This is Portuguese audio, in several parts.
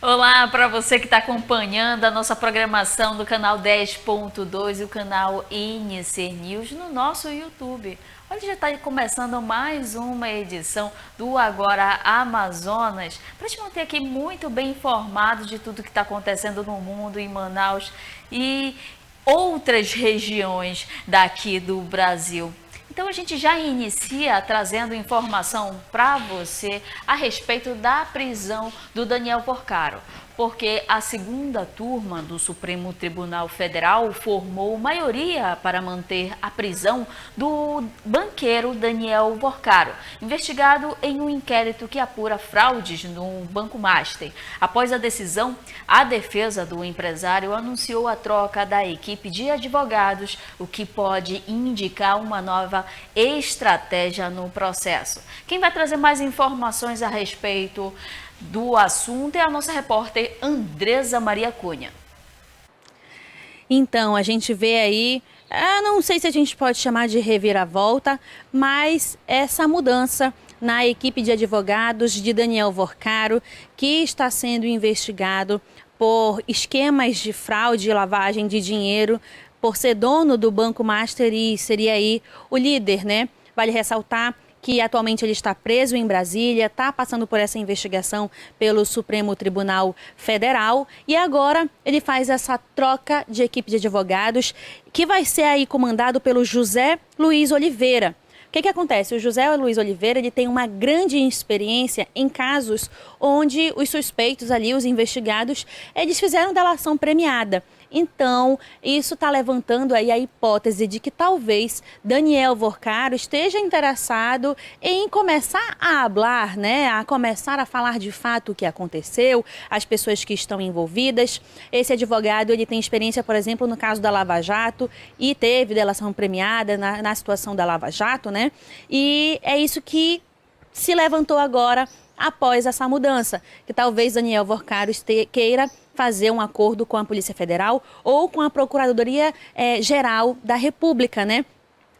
Olá para você que está acompanhando a nossa programação do canal 10.2 e o canal INC News no nosso YouTube. Olha, já está começando mais uma edição do Agora Amazonas para te manter aqui muito bem informado de tudo que está acontecendo no mundo, em Manaus e outras regiões daqui do Brasil. Então a gente já inicia trazendo informação para você a respeito da prisão do Daniel Porcaro, porque a segunda turma do Supremo Tribunal Federal formou maioria para manter a prisão do banqueiro Daniel Porcaro, investigado em um inquérito que apura fraudes no Banco Master. Após a decisão, a defesa do empresário anunciou a troca da equipe de advogados, o que pode indicar uma nova estratégia no processo. Quem vai trazer mais informações a respeito do assunto é a nossa repórter Andresa Maria Cunha. Então, a gente vê aí, não sei se a gente pode chamar de reviravolta, mas essa mudança na equipe de advogados de Daniel Porcaro, que está sendo investigado por esquemas de fraude e lavagem de dinheiro, por ser dono do Banco Master e seria aí o líder, né? Vale ressaltar que atualmente ele está preso em Brasília, está passando por essa investigação pelo Supremo Tribunal Federal e agora ele faz essa troca de equipe de advogados que vai ser aí comandado pelo José Luiz Oliveira. O que acontece? O José Luiz Oliveira ele tem uma grande experiência em casos onde os suspeitos ali, os investigados, eles fizeram delação premiada. Então, isso está levantando aí a hipótese de que talvez Daniel Porcaro esteja interessado em começar a hablar, né? A começar a falar de fato o que aconteceu, as pessoas que estão envolvidas. Esse advogado ele tem experiência, por exemplo, no caso da Lava Jato e teve delação premiada na situação da Lava Jato, né? E é isso que se levantou agora após essa mudança, que talvez Daniel Porcaro queira fazer um acordo com a Polícia Federal ou com a Procuradoria Geral da República, né?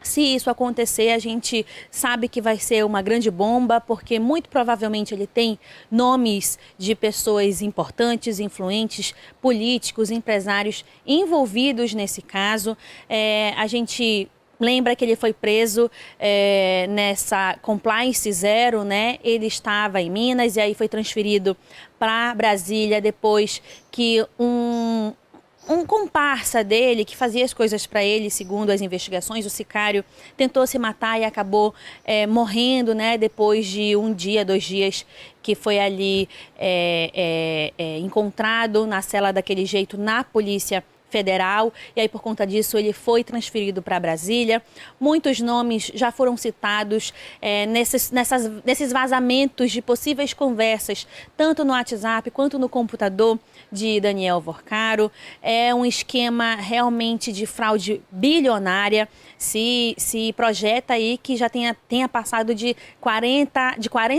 Se isso acontecer, a gente sabe que vai ser uma grande bomba, porque muito provavelmente ele tem nomes de pessoas importantes, influentes, políticos, empresários envolvidos nesse caso. A gente lembra que ele foi preso nessa Compliance Zero, né? Ele estava em Minas e aí foi transferido para Brasília depois que um comparsa dele, que fazia as coisas para ele, segundo as investigações, o sicário, tentou se matar e acabou morrendo, né? Depois de um dia, 2 dias, que foi ali encontrado na cela daquele jeito na Polícia Federal, e aí por conta disso ele foi transferido para Brasília. Muitos nomes já foram citados nesses vazamentos de possíveis conversas, tanto no WhatsApp quanto no computador de Daniel Porcaro. É um esquema realmente de fraude bilionária. Se projeta aí que já tenha passado de 40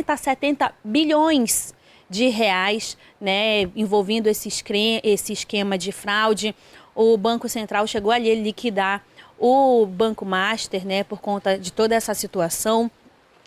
a 70 bilhões de reais, né, envolvendo esse esquema de fraude. O Banco Central chegou ali a liquidar o Banco Master, né, por conta de toda essa situação.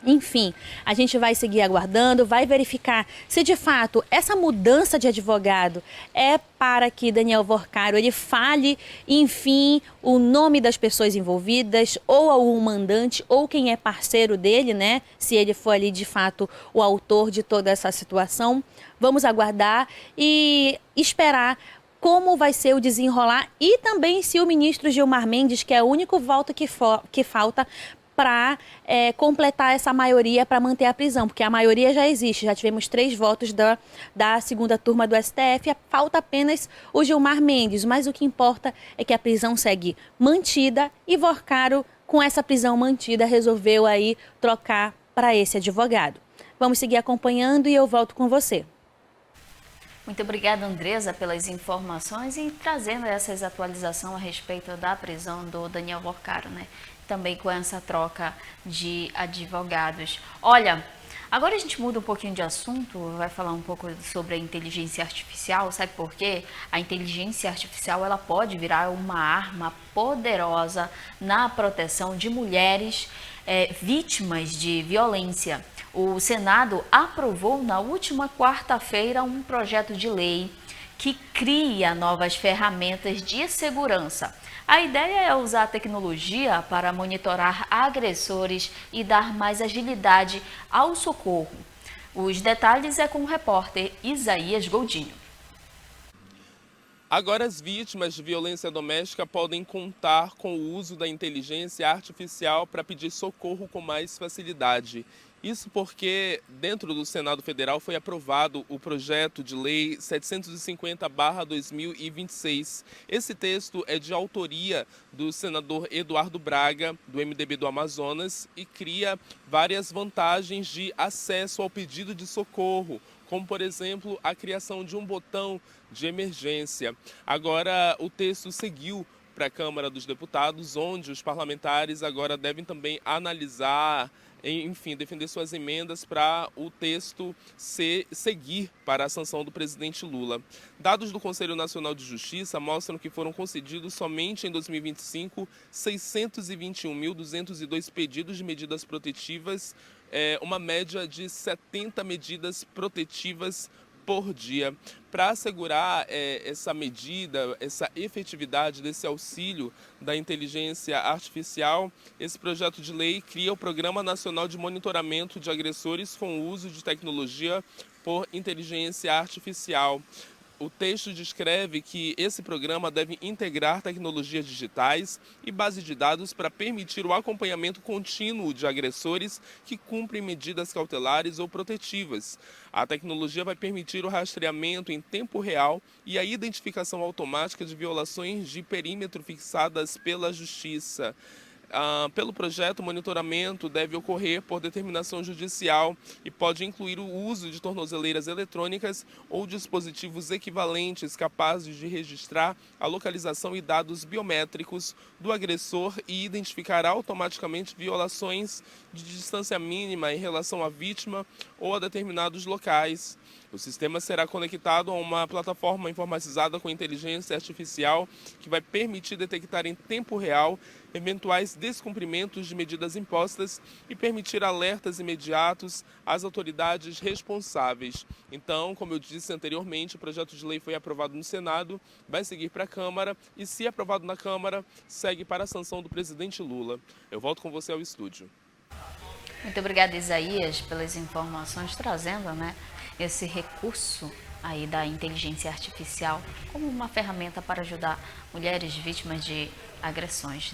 Enfim, a gente vai seguir aguardando, vai verificar se de fato essa mudança de advogado é para que Daniel Porcaro ele fale, enfim, o nome das pessoas envolvidas, ou algum mandante, ou quem é parceiro dele, né? Se ele for ali de fato o autor de toda essa situação. Vamos aguardar e esperar como vai ser o desenrolar e também se o ministro Gilmar Mendes, que é o único voto que falta para completar essa maioria para manter a prisão, porque a maioria já existe, já tivemos 3 votos da segunda turma do STF, falta apenas o Gilmar Mendes, mas o que importa é que a prisão segue mantida e Porcaro, com essa prisão mantida, resolveu aí trocar para esse advogado. Vamos seguir acompanhando e eu volto com você. Muito obrigada, Andresa, pelas informações e trazendo essas atualizações a respeito da prisão do Daniel Porcaro, né? Também com essa troca de advogados. Olha, agora a gente muda um pouquinho de assunto, vai falar um pouco sobre a inteligência artificial, sabe por quê? A inteligência artificial ela pode virar uma arma poderosa na proteção de mulheres vítimas de violência. O Senado aprovou na última quarta-feira um projeto de lei que cria novas ferramentas de segurança. A ideia é usar a tecnologia para monitorar agressores e dar mais agilidade ao socorro. Os detalhes é com o repórter Isaías Goldinho. Agora, as vítimas de violência doméstica podem contar com o uso da inteligência artificial para pedir socorro com mais facilidade. Isso porque, dentro do Senado Federal, foi aprovado o projeto de lei 750/2026. Esse texto é de autoria do senador Eduardo Braga, do MDB do Amazonas, e cria várias vantagens de acesso ao pedido de socorro, como, por exemplo, a criação de um botão de emergência. Agora, o texto seguiu para a Câmara dos Deputados, onde os parlamentares agora devem também analisar, enfim, defender suas emendas para o texto seguir para a sanção do presidente Lula. Dados do Conselho Nacional de Justiça mostram que foram concedidos somente em 2025 621.202 pedidos de medidas protetivas, uma média de 70 medidas protetivas por dia. Para assegurar essa medida, essa efetividade desse auxílio da inteligência artificial, esse projeto de lei cria o Programa Nacional de Monitoramento de Agressores com Uso de Tecnologia por Inteligência Artificial. O texto descreve que esse programa deve integrar tecnologias digitais e base de dados para permitir o acompanhamento contínuo de agressores que cumprem medidas cautelares ou protetivas. A tecnologia vai permitir o rastreamento em tempo real e a identificação automática de violações de perímetro fixadas pela Justiça. Pelo projeto, o monitoramento deve ocorrer por determinação judicial e pode incluir o uso de tornozeleiras eletrônicas ou dispositivos equivalentes capazes de registrar a localização e dados biométricos do agressor e identificar automaticamente violações de distância mínima em relação à vítima ou a determinados locais. O sistema será conectado a uma plataforma informatizada com inteligência artificial que vai permitir detectar em tempo real eventuais descumprimentos de medidas impostas e permitir alertas imediatos às autoridades responsáveis. Então, como eu disse anteriormente, o projeto de lei foi aprovado no Senado, vai seguir para a Câmara e, se aprovado na Câmara, segue para a sanção do presidente Lula. Eu volto com você ao estúdio. Muito obrigada, Isaías, pelas informações, trazendo, esse recurso aí da inteligência artificial como uma ferramenta para ajudar mulheres vítimas de agressões,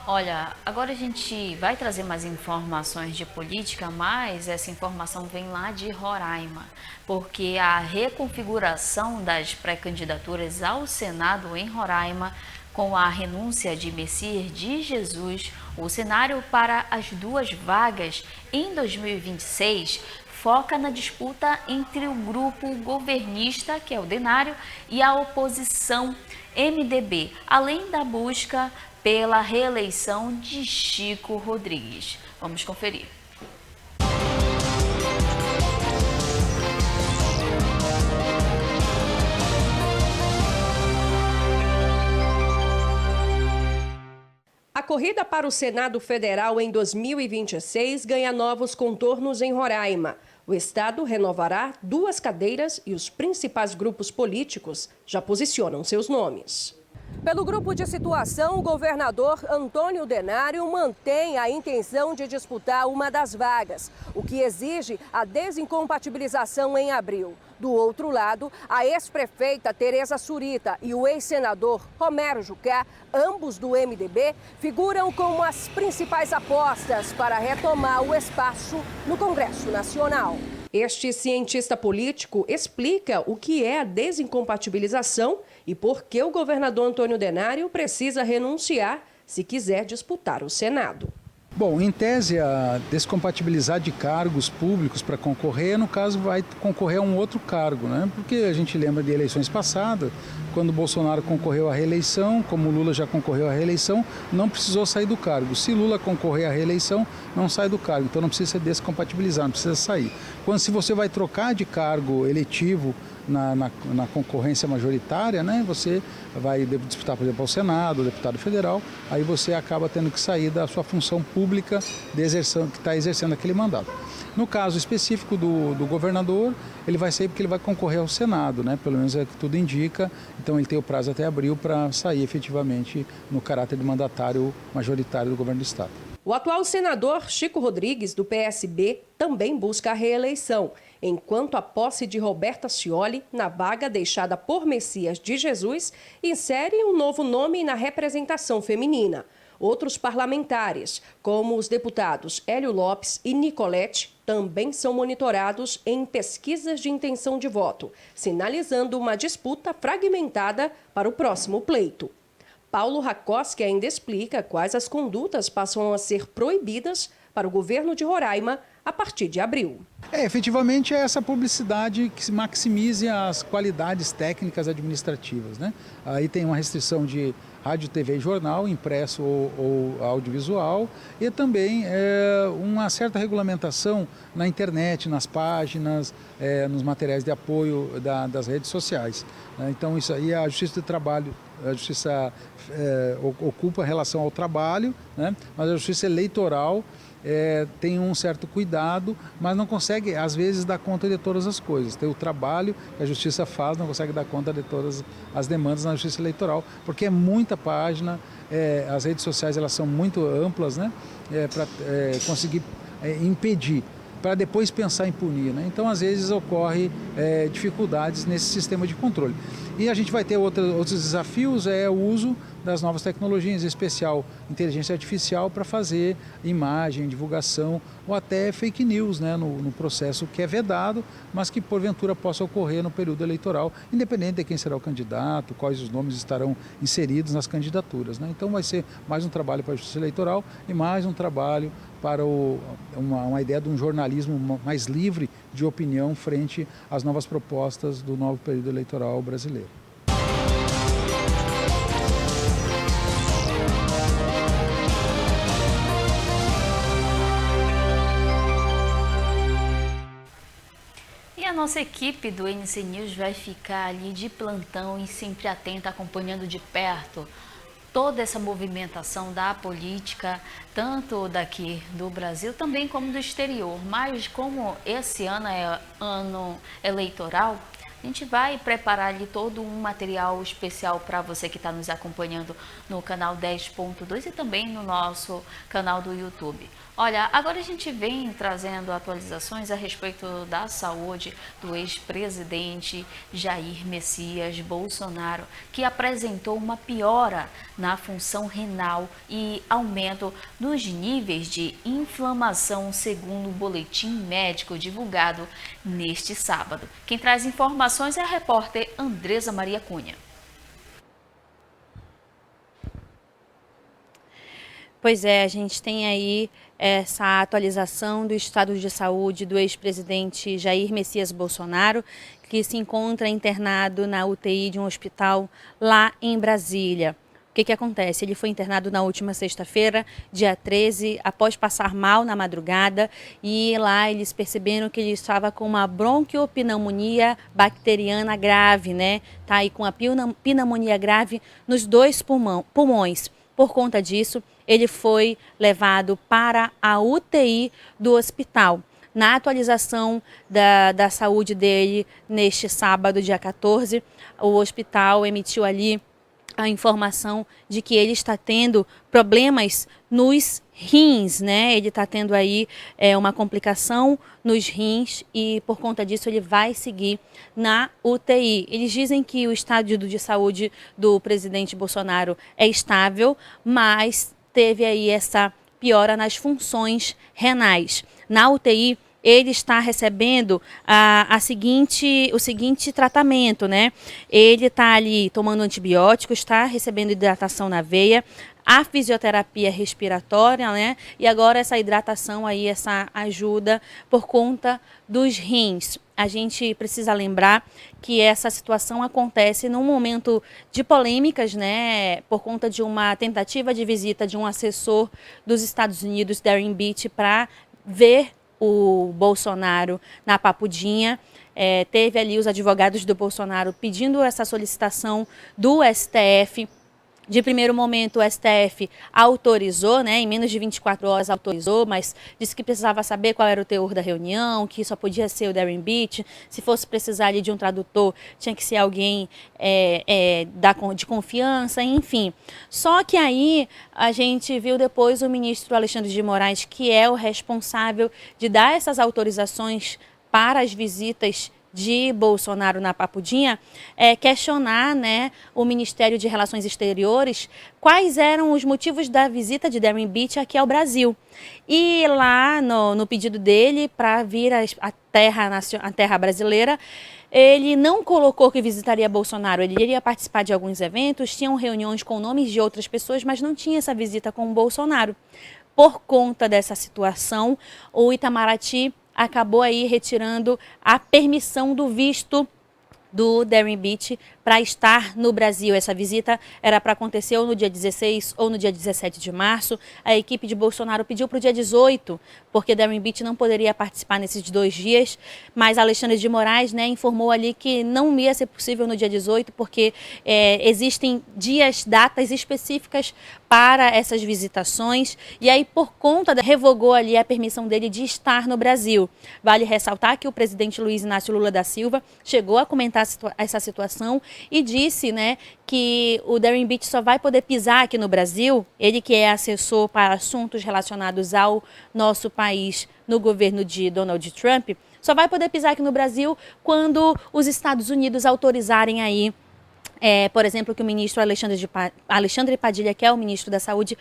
Olha, agora a gente vai trazer mais informações de política, mas essa informação vem lá de Roraima, porque a reconfiguração das pré-candidaturas ao Senado em Roraima, com a renúncia de Messias de Jesus, o cenário para as duas vagas em 2026 foca na disputa entre o grupo governista, que é o Denário, e a oposição MDB, além da busca pela reeleição de Chico Rodrigues. Vamos conferir. A corrida para o Senado Federal em 2026 ganha novos contornos em Roraima. O estado renovará 2 cadeiras e os principais grupos políticos já posicionam seus nomes. Pelo grupo de situação, o governador Antônio Denário mantém a intenção de disputar uma das vagas, o que exige a desincompatibilização em abril. Do outro lado, a ex-prefeita Tereza Surita e o ex-senador Romero Jucá, ambos do MDB, figuram como as principais apostas para retomar o espaço no Congresso Nacional. Este cientista político explica o que é a desincompatibilização e por que o governador Antônio Denário precisa renunciar se quiser disputar o Senado. Bom, em tese, a descompatibilizar de cargos públicos para concorrer, no caso, vai concorrer a um outro cargo, Porque a gente lembra de eleições passadas, quando o Bolsonaro concorreu à reeleição, como o Lula já concorreu à reeleição, não precisou sair do cargo. Se Lula concorrer à reeleição, não sai do cargo, então não precisa ser descompatibilizar, não precisa sair. Se você vai trocar de cargo eletivo na concorrência majoritária, você vai disputar, por exemplo, ao Senado, deputado federal, aí você acaba tendo que sair da sua função pública que está exercendo aquele mandato. No caso específico do governador, ele vai sair porque ele vai concorrer ao Senado, né? Pelo menos é o que tudo indica. Então ele tem o prazo até abril para sair efetivamente no caráter de mandatário majoritário do governo do estado. O atual senador Chico Rodrigues, do PSB, também busca a reeleição, enquanto a posse de Roberta Scioli, na vaga deixada por Messias de Jesus, insere um novo nome na representação feminina. Outros parlamentares, como os deputados Hélio Lopes e Nicolete, também são monitorados em pesquisas de intenção de voto, sinalizando uma disputa fragmentada para o próximo pleito. Paulo Rakoski ainda explica quais as condutas passam a ser proibidas para o governo de Roraima a partir de abril. Efetivamente é essa publicidade que maximize as qualidades técnicas administrativas, né? Aí tem uma restrição de rádio, TV e jornal, impresso ou audiovisual, e também uma certa regulamentação na internet, nas páginas, nos materiais de apoio das redes sociais, né? Então isso aí a Justiça do Trabalho, a Justiça ocupa a relação ao trabalho, né? Mas a Justiça Eleitoral tem um certo cuidado, mas não consegue, às vezes, dar conta de todas as coisas. Tem o trabalho que a Justiça faz, não consegue dar conta de todas as demandas na Justiça Eleitoral, porque é muita página, as redes sociais elas são muito amplas, né? Para conseguir impedir, para depois pensar em punir, né? Então, às vezes, ocorre dificuldades nesse sistema de controle. E a gente vai ter outros desafios, o uso das novas tecnologias, em especial inteligência artificial, para fazer imagem, divulgação ou até fake news, né, no processo que é vedado, mas que porventura possa ocorrer no período eleitoral, independente de quem será o candidato, quais os nomes estarão inseridos nas candidaturas, né? Então vai ser mais um trabalho para a Justiça Eleitoral e mais um trabalho para uma ideia de um jornalismo mais livre de opinião frente às novas propostas do novo período eleitoral brasileiro. E a nossa equipe do NC News vai ficar ali de plantão e sempre atenta, acompanhando de perto toda essa movimentação da política, tanto daqui do Brasil, também como do exterior. Mas como esse ano é ano eleitoral, a gente vai preparar ali todo um material especial para você que está nos acompanhando no canal 10.2 e também no nosso canal do YouTube. Olha, agora a gente vem trazendo atualizações a respeito da saúde do ex-presidente Jair Messias Bolsonaro, que apresentou uma piora na função renal e aumento nos níveis de inflamação, segundo o boletim médico divulgado neste sábado. Quem traz informações é a repórter Andresa Maria Cunha. Pois é, a gente tem aí essa atualização do estado de saúde do ex-presidente Jair Messias Bolsonaro, que se encontra internado na UTI de um hospital lá em Brasília. O que acontece? Ele foi internado na última sexta-feira, dia 13, após passar mal na madrugada, e lá eles perceberam que ele estava com uma bronquiopneumonia bacteriana grave, né? Tá aí com a pneumonia grave nos dois pulmões. Por conta disso, ele foi levado para a UTI do hospital. Na atualização da saúde dele neste sábado, dia 14, o hospital emitiu ali a informação de que ele está tendo problemas nos rins, né? Ele está tendo aí uma complicação nos rins e por conta disso ele vai seguir na UTI. Eles dizem que o estado de saúde do presidente Bolsonaro é estável, mas teve aí essa piora nas funções renais. Na UTI, ele está recebendo o seguinte tratamento, né? Ele está ali tomando antibióticos, está recebendo hidratação na veia, a fisioterapia respiratória, né? E agora essa hidratação aí, essa ajuda por conta dos rins. A gente precisa lembrar que essa situação acontece num momento de polêmicas, né? Por conta de uma tentativa de visita de um assessor dos Estados Unidos, Darren Beach, para ver o Bolsonaro na Papudinha. Teve ali os advogados do Bolsonaro pedindo essa solicitação do STF De primeiro momento, o STF autorizou, né, em menos de 24 horas autorizou, mas disse que precisava saber qual era o teor da reunião, que só podia ser o Darren Beach. Se fosse precisar ali de um tradutor, tinha que ser alguém de confiança, enfim. Só que aí a gente viu depois o ministro Alexandre de Moraes, que é o responsável de dar essas autorizações para as visitas de Bolsonaro na Papudinha, questionar, né, o Ministério de Relações Exteriores quais eram os motivos da visita de Darren Beach aqui ao Brasil. E lá no pedido dele para vir à terra brasileira, ele não colocou que visitaria Bolsonaro, ele iria participar de alguns eventos, tinham reuniões com nomes de outras pessoas, mas não tinha essa visita com o Bolsonaro. Por conta dessa situação, o Itamaraty acabou aí retirando a permissão do visto do Darren Beach para estar no Brasil. Essa visita era para acontecer ou no dia 16 ou no dia 17 de março. A equipe de Bolsonaro pediu para o dia 18, porque Darren Beach não poderia participar nesses 2 dias, mas Alexandre de Moraes, né, informou ali que não ia ser possível no dia 18, porque existem datas específicas para essas visitações, e aí por conta revogou ali a permissão dele de estar no Brasil. Vale ressaltar que o presidente Luiz Inácio Lula da Silva chegou a comentar essa situação e disse, né, que o Darren Beach só vai poder pisar aqui no Brasil, ele que é assessor para assuntos relacionados ao nosso país no governo de Donald Trump, só vai poder pisar aqui no Brasil quando os Estados Unidos autorizarem aí, por exemplo, que o ministro Alexandre Padilha, que é o ministro da Saúde,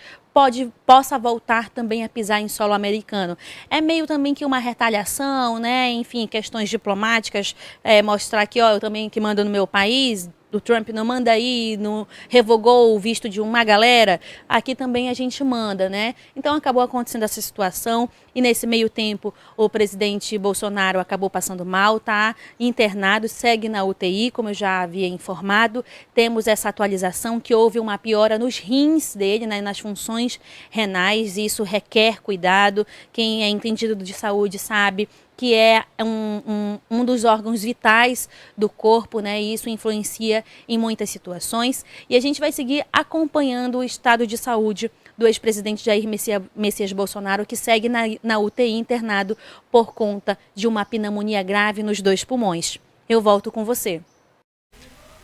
possa voltar também a pisar em solo americano. É meio também que uma retaliação, né? Enfim, questões diplomáticas, mostrar que eu também que mando no meu país, do Trump não manda aí, não revogou o visto de uma galera, aqui também a gente manda, né? Então acabou acontecendo essa situação e nesse meio tempo o presidente Bolsonaro acabou passando mal, tá internado, segue na UTI, como eu já havia informado. Temos essa atualização que houve uma piora nos rins dele, né, nas funções renais, e isso requer cuidado. Quem é entendido de saúde sabe que é um dos órgãos vitais do corpo, né? E isso influencia em muitas situações. E a gente vai seguir acompanhando o estado de saúde do ex-presidente Jair Messias Bolsonaro, que segue na UTI internado por conta de uma pneumonia grave nos 2 pulmões. Eu volto com você.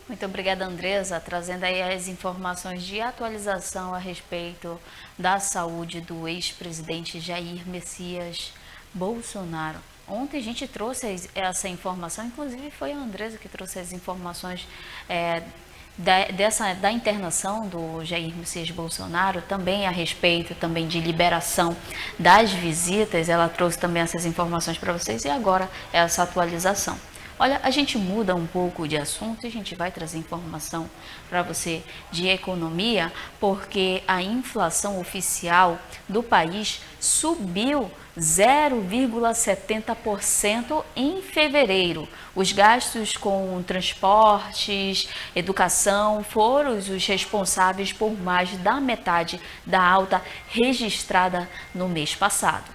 Muito obrigada, Andresa, trazendo aí as informações de atualização a respeito da saúde do ex-presidente Jair Messias Bolsonaro. Ontem a gente trouxe essa informação, inclusive foi a Andresa que trouxe as informações da internação do Jair Messias Bolsonaro, também a respeito também de liberação das visitas. Ela trouxe também essas informações para vocês e agora essa atualização. Olha, a gente muda um pouco de assunto e a gente vai trazer informação para você de economia, porque a inflação oficial do país subiu 0,70% em fevereiro. Os gastos com transportes, educação foram os responsáveis por mais da metade da alta registrada no mês passado.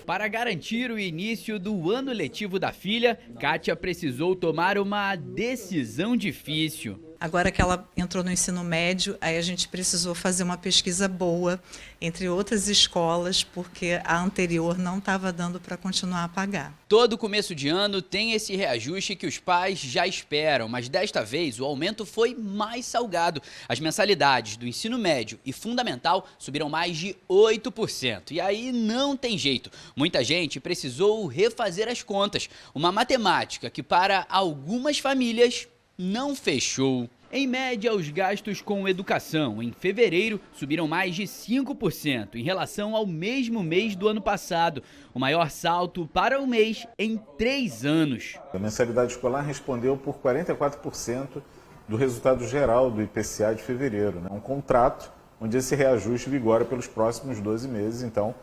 Para garantir o início do ano letivo da filha, Kátia precisou tomar uma decisão difícil. Agora que ela entrou no ensino médio, aí a gente precisou fazer uma pesquisa boa entre outras escolas, porque a anterior não estava dando para continuar a pagar. Todo começo de ano tem esse reajuste que os pais já esperam, mas desta vez o aumento foi mais salgado. As mensalidades do ensino médio e fundamental subiram mais de 8%. E aí não tem jeito. Muita gente precisou refazer as contas. Uma matemática que para algumas famílias não fechou. Em média, os gastos com educação em fevereiro subiram mais de 5% em relação ao mesmo mês do ano passado, o maior salto para o mês em 3 anos. A mensalidade escolar respondeu por 44% do resultado geral do IPCA de fevereiro, né? Um contrato onde esse reajuste vigora pelos próximos 12 meses, então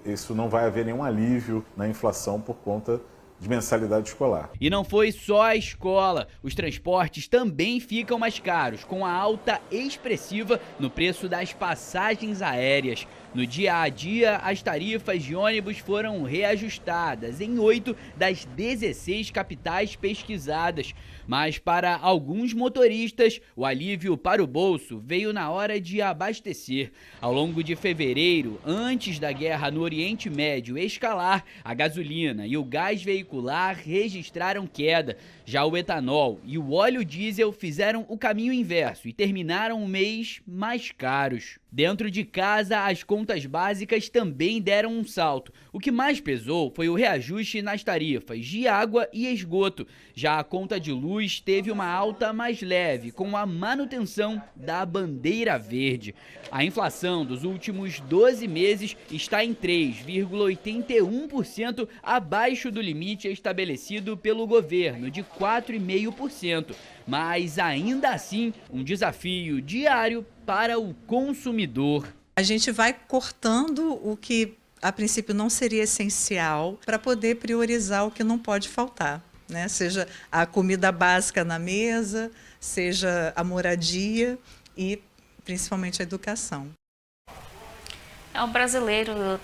isso não vai haver nenhum alívio na inflação por conta de mensalidade escolar. E não foi só a escola, os transportes também ficam mais caros, com a alta expressiva no preço das passagens aéreas. No dia a dia, as tarifas de ônibus foram reajustadas em 8 das 16 capitais pesquisadas. Mas para alguns motoristas, o alívio para o bolso veio na hora de abastecer. Ao longo de fevereiro, antes da guerra no Oriente Médio escalar, a gasolina e o gás veicular registraram queda. Já o etanol e o óleo diesel fizeram o caminho inverso e terminaram o mês mais caros. Dentro de casa, as contas básicas também deram um salto. O que mais pesou foi o reajuste nas tarifas de água e esgoto. Já a conta de luz teve uma alta mais leve, com a manutenção da bandeira verde. A inflação dos últimos 12 meses está em 3,81%, abaixo do limite estabelecido pelo governo, de 4,5%. Mas ainda assim, um desafio diário para o consumidor. A gente vai cortando o que a princípio não seria essencial para poder priorizar o que não pode faltar, né? Seja a comida básica na mesa, seja a moradia e principalmente a educação. É o brasileiro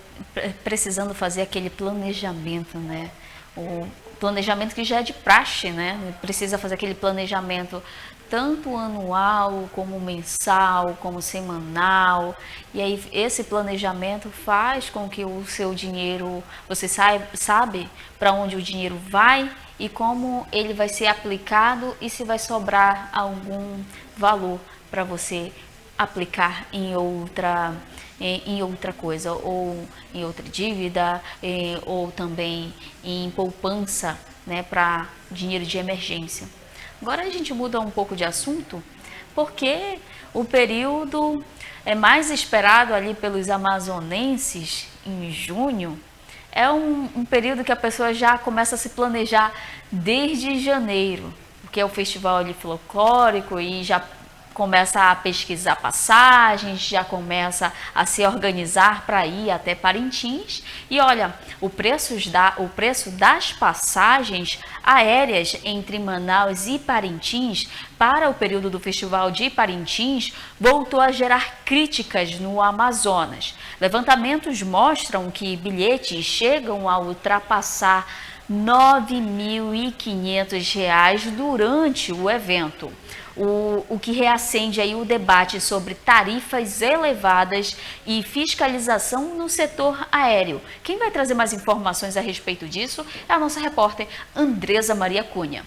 precisando fazer aquele planejamento, né? O planejamento que já é de praxe, né? Precisa fazer aquele planejamento tanto anual, como mensal, como semanal. E aí esse planejamento faz com que o seu dinheiro, você sabe para onde o dinheiro vai e como ele vai ser aplicado e se vai sobrar algum valor para você aplicar em outra coisa, ou em outra dívida, ou também em poupança, né, para dinheiro de emergência. Agora a gente muda um pouco de assunto, porque o período mais esperado ali pelos amazonenses, em junho, é um período que a pessoa já começa a se planejar desde janeiro, porque é o festival ali folclórico e já começa a pesquisar passagens, já começa a se organizar para ir até Parintins. E olha, o preço das passagens aéreas entre Manaus e Parintins para o período do Festival de Parintins voltou a gerar críticas no Amazonas. Levantamentos mostram que bilhetes chegam a ultrapassar R$ 9.500 durante o evento. O que reacende aí o debate sobre tarifas elevadas e fiscalização no setor aéreo. Quem vai trazer mais informações a respeito disso é a nossa repórter Andresa Maria Cunha.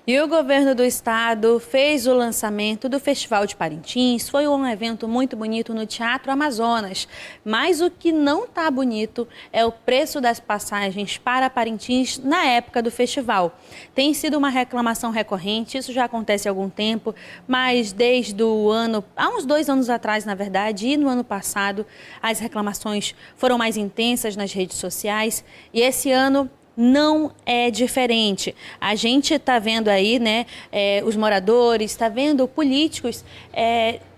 E o governo do estado fez o lançamento do Festival de Parintins. Foi um evento muito bonito no Teatro Amazonas. Mas o que não está bonito é o preço das passagens para Parintins na época do festival. Tem sido uma reclamação recorrente, isso já acontece há algum tempo, mas desde o ano, há uns 2 anos atrás, na verdade, e no ano passado, as reclamações foram mais intensas nas redes sociais. E esse ano não é diferente. A gente está vendo aí, né, os moradores, está vendo políticos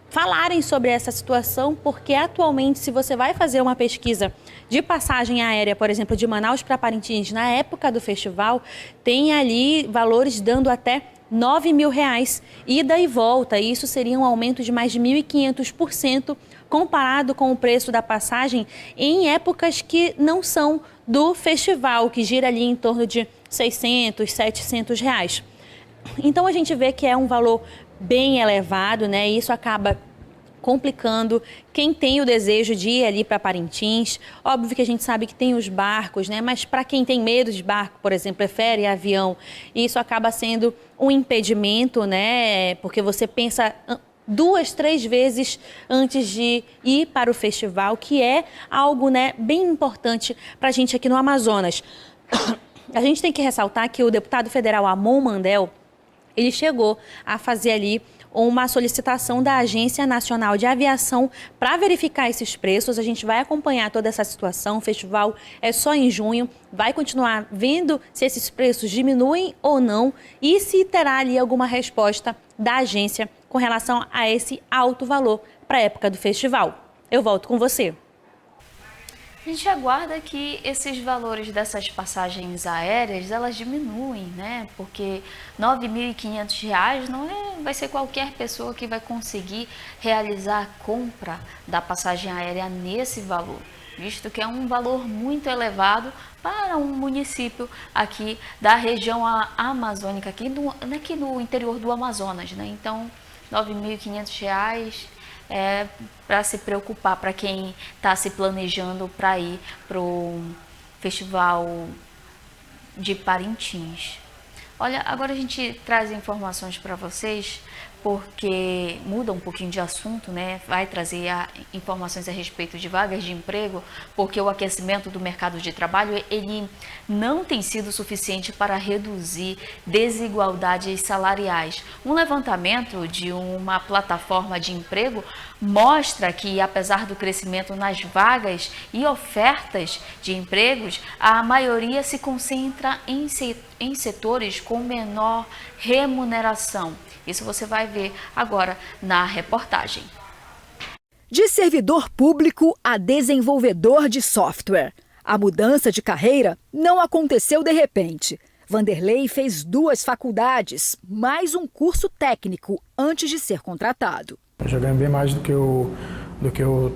falarem sobre essa situação, porque atualmente, se você vai fazer uma pesquisa de passagem aérea, por exemplo, de Manaus para Parintins, na época do festival, tem ali valores dando até R$ 9.000, ida e volta. E isso seria um aumento de mais de 1.500% comparado com o preço da passagem em épocas que não são do festival, que gira ali em torno de R$ 600, R$ 700. Então a gente vê que é um valor bem elevado, né? E isso acaba complicando quem tem o desejo de ir ali para Parintins. Óbvio que a gente sabe que tem os barcos, né? Mas para quem tem medo de barco, por exemplo, prefere avião, isso acaba sendo um impedimento, né? Porque você pensa 2, 3 vezes antes de ir para o festival, que é algo, né, bem importante para a gente aqui no Amazonas. A gente tem que ressaltar que o deputado federal Amon Mandel, ele chegou a fazer ali uma solicitação da Agência Nacional de Aviação para verificar esses preços. A gente vai acompanhar toda essa situação. O festival é só em junho, vai continuar vendo se esses preços diminuem ou não e se terá ali alguma resposta da agência com relação a esse alto valor para a época do festival. Eu volto com você. A gente aguarda que esses valores dessas passagens aéreas, elas diminuem, né? Porque R$ 9.500 não vai ser qualquer pessoa que vai conseguir realizar a compra da passagem aérea nesse valor, visto que é um valor muito elevado para um município aqui da região amazônica, aqui no interior do Amazonas, né? Então, R$ 9.500 é para se preocupar para quem está se planejando para ir para o Festival de Parintins. Olha, agora a gente traz informações para vocês, porque muda um pouquinho de assunto, né? Vai trazer informações a respeito de vagas de emprego, porque o aquecimento do mercado de trabalho, ele não tem sido suficiente para reduzir desigualdades salariais. Um levantamento de uma plataforma de emprego mostra que, apesar do crescimento nas vagas e ofertas de empregos, a maioria se concentra em setores com menor remuneração. Isso você vai ver agora na reportagem. De servidor público a desenvolvedor de software. A mudança de carreira não aconteceu de repente. Vanderlei fez 2 faculdades, mais um curso técnico antes de ser contratado. Eu já ganhei bem mais do que eu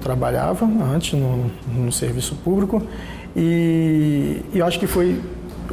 trabalhava antes no serviço público e eu acho que foi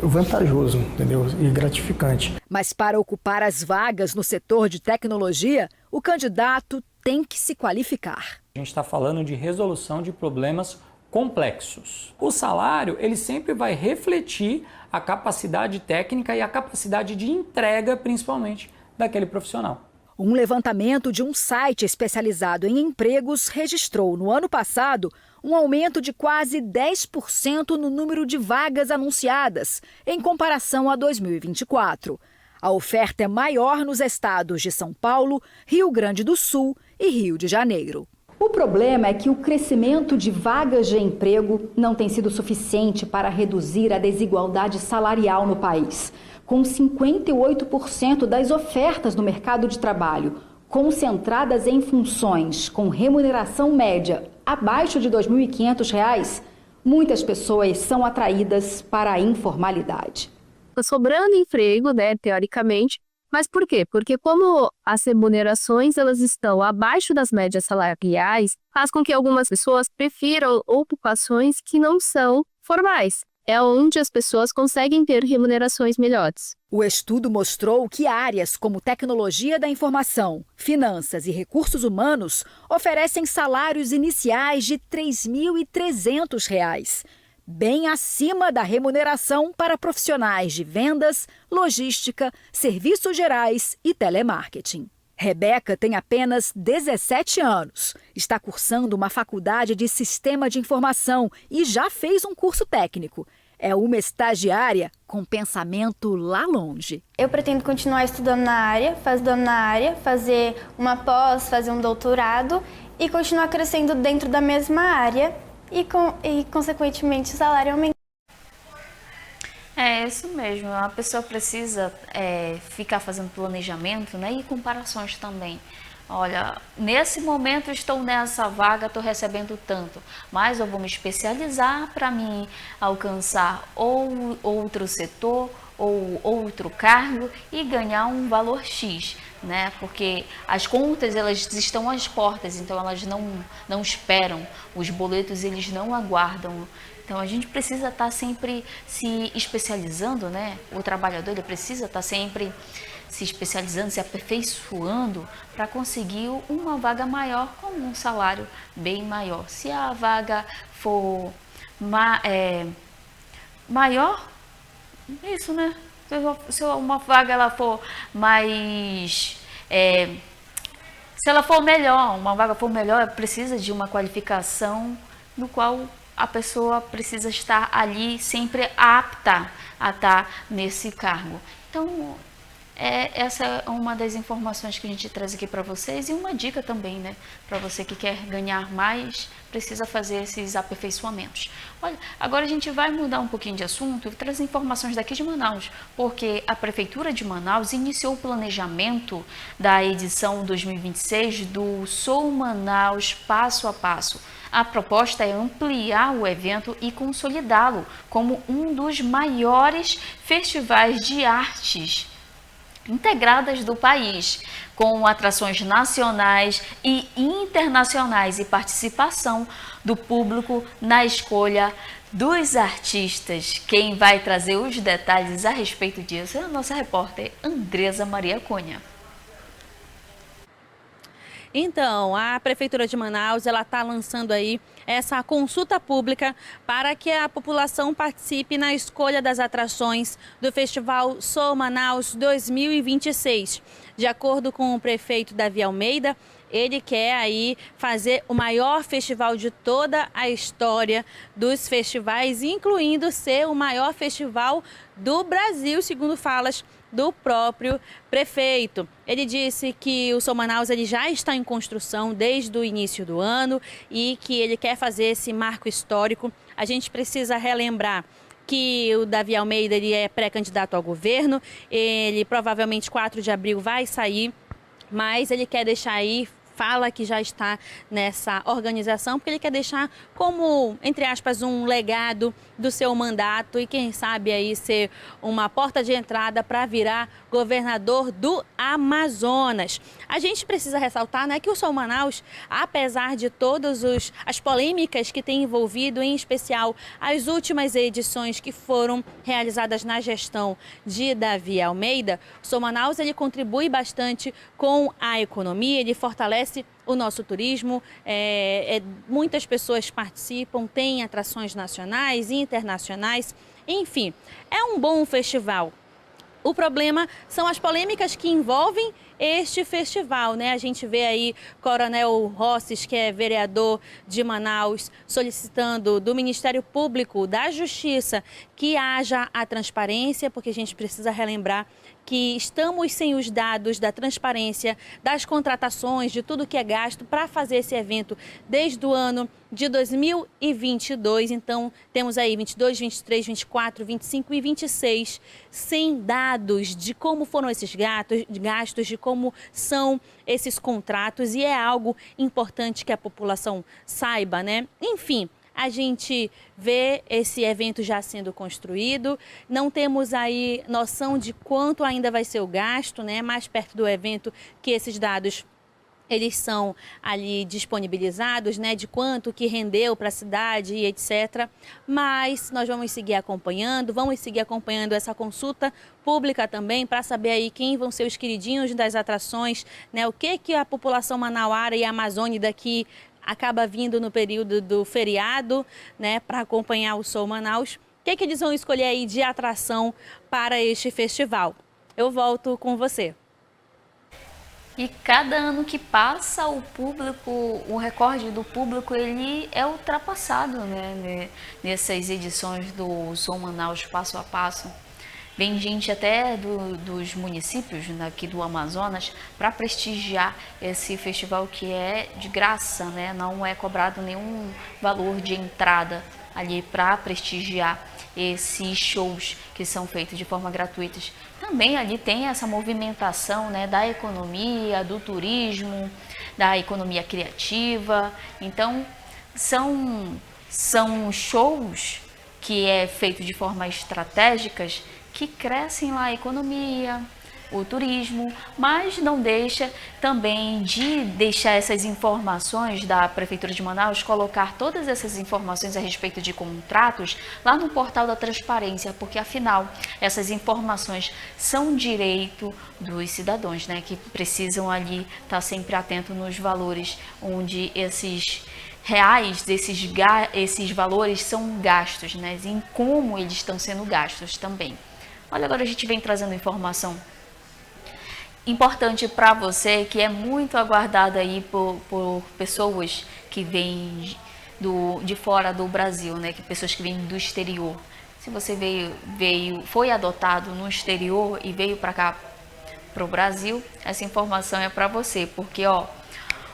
vantajoso, entendeu? E gratificante. Mas para ocupar as vagas no setor de tecnologia, o candidato tem que se qualificar. A gente está falando de resolução de problemas complexos. O salário, ele sempre vai refletir a capacidade técnica e a capacidade de entrega, principalmente, daquele profissional. Um levantamento de um site especializado em empregos registrou no ano passado um aumento de quase 10% no número de vagas anunciadas, em comparação a 2024. A oferta é maior nos estados de São Paulo, Rio Grande do Sul e Rio de Janeiro. O problema é que o crescimento de vagas de emprego não tem sido suficiente para reduzir a desigualdade salarial no país. Com 58% das ofertas no mercado de trabalho concentradas em funções com remuneração média abaixo de R$ 2.500, muitas pessoas são atraídas para a informalidade. Está sobrando emprego, né, teoricamente, mas por quê? Porque como as remunerações elas estão abaixo das médias salariais, faz com que algumas pessoas prefiram ocupações que não são formais. É onde as pessoas conseguem ter remunerações melhores. O estudo mostrou que áreas como tecnologia da informação, finanças e recursos humanos oferecem salários iniciais de R$ 3.300, bem acima da remuneração para profissionais de vendas, logística, serviços gerais e telemarketing. Rebeca tem apenas 17 anos, está cursando uma faculdade de sistema de informação e já fez um curso técnico. É uma estagiária com pensamento lá longe. Eu pretendo continuar estudando na área, fazer uma pós, fazer um doutorado e continuar crescendo dentro da mesma área e consequentemente, o salário aumentar. É isso mesmo, a pessoa precisa ficar fazendo planejamento, né, e comparações também. Olha, nesse momento estou nessa vaga, estou recebendo tanto, mas eu vou me especializar para mim alcançar ou outro setor ou outro cargo e ganhar um valor X, né? Porque as contas elas estão às portas, então elas não esperam, os boletos eles não aguardam. Então a gente precisa estar sempre se especializando, né? O trabalhador ele precisa estar sempre se especializando, se aperfeiçoando para conseguir uma vaga maior com um salário bem maior. Se a vaga for maior, isso, né? Se uma vaga ela for mais... se ela for melhor, uma vaga for melhor, precisa de uma qualificação no qual a pessoa precisa estar ali sempre apta a estar nesse cargo. Então, Essa é uma das informações que a gente traz aqui para vocês e uma dica também, né? Para você que quer ganhar mais, precisa fazer esses aperfeiçoamentos. Olha, agora a gente vai mudar um pouquinho de assunto e trazer informações daqui de Manaus, porque a Prefeitura de Manaus iniciou o planejamento da edição 2026 do Sou Manaus Passo a Passo. A proposta é ampliar o evento e consolidá-lo como um dos maiores festivais de artes integradas do país, com atrações nacionais e internacionais e participação do público na escolha dos artistas. Quem vai trazer os detalhes a respeito disso é a nossa repórter Andresa Maria Cunha. Então, a Prefeitura de Manaus, ela está lançando aí essa consulta pública para que a população participe na escolha das atrações do Festival Sou Manaus 2026. De acordo com o prefeito Davi Almeida, ele quer aí fazer o maior festival de toda a história dos festivais, incluindo ser o maior festival do Brasil, segundo falas do próprio prefeito. Ele disse que o Sou Manaus ele já está em construção desde o início do ano e que ele quer fazer esse marco histórico. A gente precisa relembrar que o Davi Almeida ele é pré-candidato ao governo, ele provavelmente 4 de abril vai sair, mas ele quer deixar aí, fala que já está nessa organização, porque ele quer deixar como, entre aspas, um legado do seu mandato e quem sabe aí ser uma porta de entrada para virar governador do Amazonas. A gente precisa ressaltar, né, que o Sou Manaus, apesar de todas as polêmicas que tem envolvido, em especial as últimas edições que foram realizadas na gestão de Davi Almeida, o Sou Manaus ele contribui bastante com a economia, ele fortalece o nosso turismo, muitas pessoas participam, tem atrações nacionais e internacionais, enfim, é um bom festival. O problema são as polêmicas que envolvem este festival, né? A gente vê aí Coronel Rosses, que é vereador de Manaus, solicitando do Ministério Público, da Justiça, que haja a transparência, porque a gente precisa relembrar que estamos sem os dados da transparência, das contratações, de tudo que é gasto para fazer esse evento desde o ano de 2022. Então, temos aí 22, 23, 24, 25 e 26 sem dados de como foram esses gastos, de como são esses contratos, e é algo importante que a população saiba, né? Enfim, a gente vê esse evento já sendo construído, não temos aí noção de quanto ainda vai ser o gasto, né? Mais perto do evento que esses dados eles são ali disponibilizados, né, de quanto que rendeu para a cidade e etc. Mas nós vamos seguir acompanhando essa consulta pública também para saber aí quem vão ser os queridinhos das atrações, né, o que a população manauara e amazônica daqui acaba vindo no período do feriado, né, para acompanhar o Sou Manaus. O que eles vão escolher aí de atração para este festival? Eu volto com você. E cada ano que passa, o recorde do público, ele é ultrapassado, né, nessas edições do Sou Manaus Passo a Passo. Vem gente até dos municípios aqui do Amazonas para prestigiar esse festival que é de graça, né? Não é cobrado nenhum valor de entrada ali para prestigiar esses shows que são feitos de forma gratuita. Também ali tem essa movimentação, né, da economia, do turismo, da economia criativa. Então, são shows que é feito de forma estratégicas que crescem lá a economia, o turismo, mas não deixa também de deixar essas informações da Prefeitura de Manaus, colocar todas essas informações a respeito de contratos lá no portal da transparência, porque afinal essas informações são direito dos cidadãos, né, que precisam ali estar sempre atento nos valores onde esses reais, esses valores são gastos, né, em como eles estão sendo gastos também. Olha, agora a gente vem trazendo informação importante para você, que é muito aguardada aí por pessoas que vêm de fora do Brasil, né? Que pessoas que vêm do exterior. Se você foi adotado no exterior e veio para cá para o Brasil, essa informação é para você, porque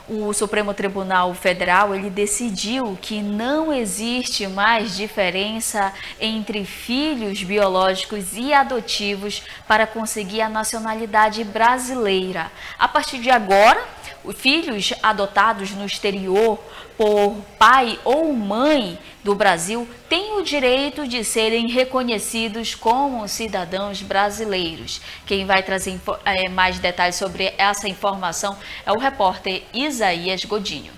o Supremo Tribunal Federal ele decidiu que não existe mais diferença entre filhos biológicos e adotivos para conseguir a nacionalidade brasileira. A partir de agora, os filhos adotados no exterior por pai ou mãe do Brasil têm o direito de serem reconhecidos como cidadãos brasileiros. Quem vai trazer mais detalhes sobre essa informação é o repórter Isaías Godinho.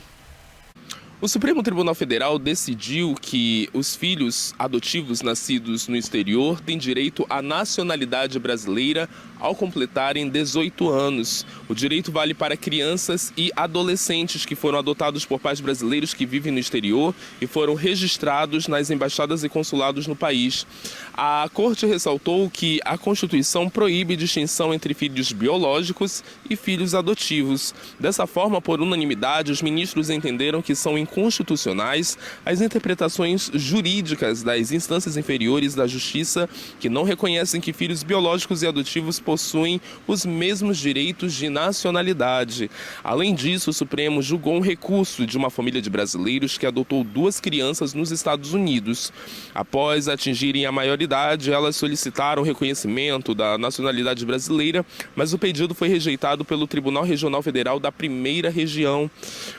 O Supremo Tribunal Federal decidiu que os filhos adotivos nascidos no exterior têm direito à nacionalidade brasileira ao completarem 18 anos. O direito vale para crianças e adolescentes que foram adotados por pais brasileiros que vivem no exterior e foram registrados nas embaixadas e consulados no país. A Corte ressaltou que a Constituição proíbe distinção entre filhos biológicos e filhos adotivos. Dessa forma, por unanimidade, os ministros entenderam que são inconstitucionais as interpretações jurídicas das instâncias inferiores da Justiça que não reconhecem que filhos biológicos e adotivos possuem os mesmos direitos de nacionalidade. Além disso, o Supremo julgou um recurso de uma família de brasileiros que adotou 2 crianças nos Estados Unidos. Após atingirem a maioridade, elas solicitaram o reconhecimento da nacionalidade brasileira, mas o pedido foi rejeitado pelo Tribunal Regional Federal da Primeira Região.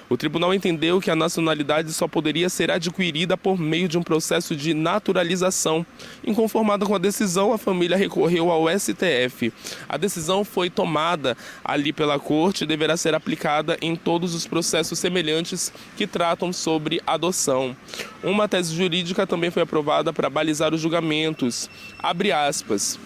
O tribunal entendeu que a nacionalidade só poderia ser adquirida por meio de um processo de naturalização. Inconformada com a decisão, a família recorreu ao STF. A decisão foi tomada ali pela Corte e deverá ser aplicada em todos os processos semelhantes que tratam sobre adoção. Uma tese jurídica também foi aprovada para balizar os julgamentos. Abre aspas.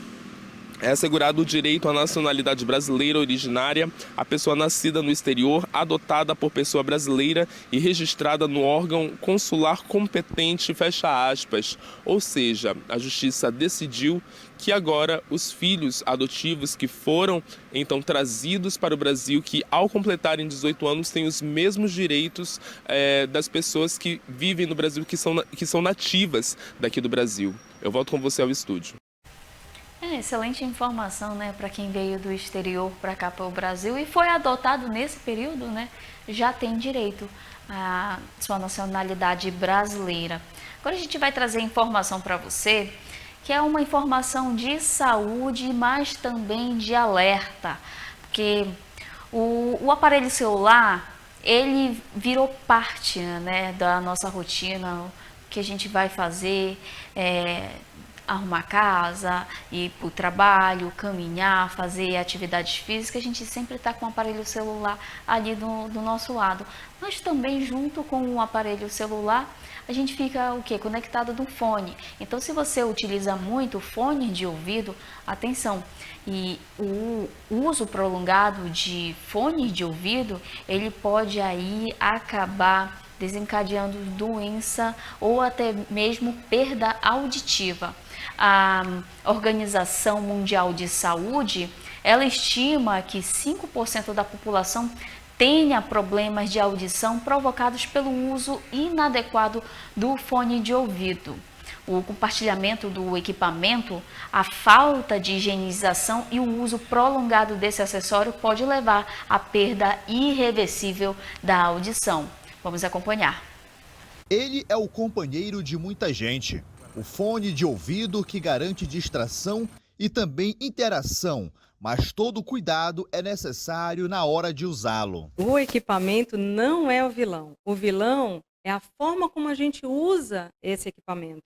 É assegurado o direito à nacionalidade brasileira originária à pessoa nascida no exterior, adotada por pessoa brasileira e registrada no órgão consular competente, fecha aspas. Ou seja, a Justiça decidiu que agora os filhos adotivos que foram então trazidos para o Brasil, que ao completarem 18 anos têm os mesmos direitos das pessoas que vivem no Brasil, que são nativas daqui do Brasil. Eu volto com você ao estúdio. Excelente informação, né, para quem veio do exterior para cá para o Brasil e foi adotado nesse período, né, já tem direito à sua nacionalidade brasileira. Agora a gente vai trazer informação para você, que é uma informação de saúde, mas também de alerta, porque o aparelho celular, ele virou parte, né, da nossa rotina, o que a gente vai fazer, arrumar casa, ir para o trabalho, caminhar, fazer atividades físicas, a gente sempre está com o aparelho celular ali do nosso lado. Mas também junto com o aparelho celular, a gente fica o quê? Conectado no fone. Então, se você utiliza muito fone de ouvido, atenção, e o uso prolongado de fone de ouvido, ele pode aí acabar desencadeando doença ou até mesmo perda auditiva. A Organização Mundial de Saúde, ela estima que 5% da população tenha problemas de audição provocados pelo uso inadequado do fone de ouvido. O compartilhamento do equipamento, a falta de higienização e o uso prolongado desse acessório pode levar à perda irreversível da audição. Vamos acompanhar. Ele é o companheiro de muita gente. O fone de ouvido que garante distração e também interação, mas todo cuidado é necessário na hora de usá-lo. O equipamento não é o vilão. O vilão é a forma como a gente usa esse equipamento.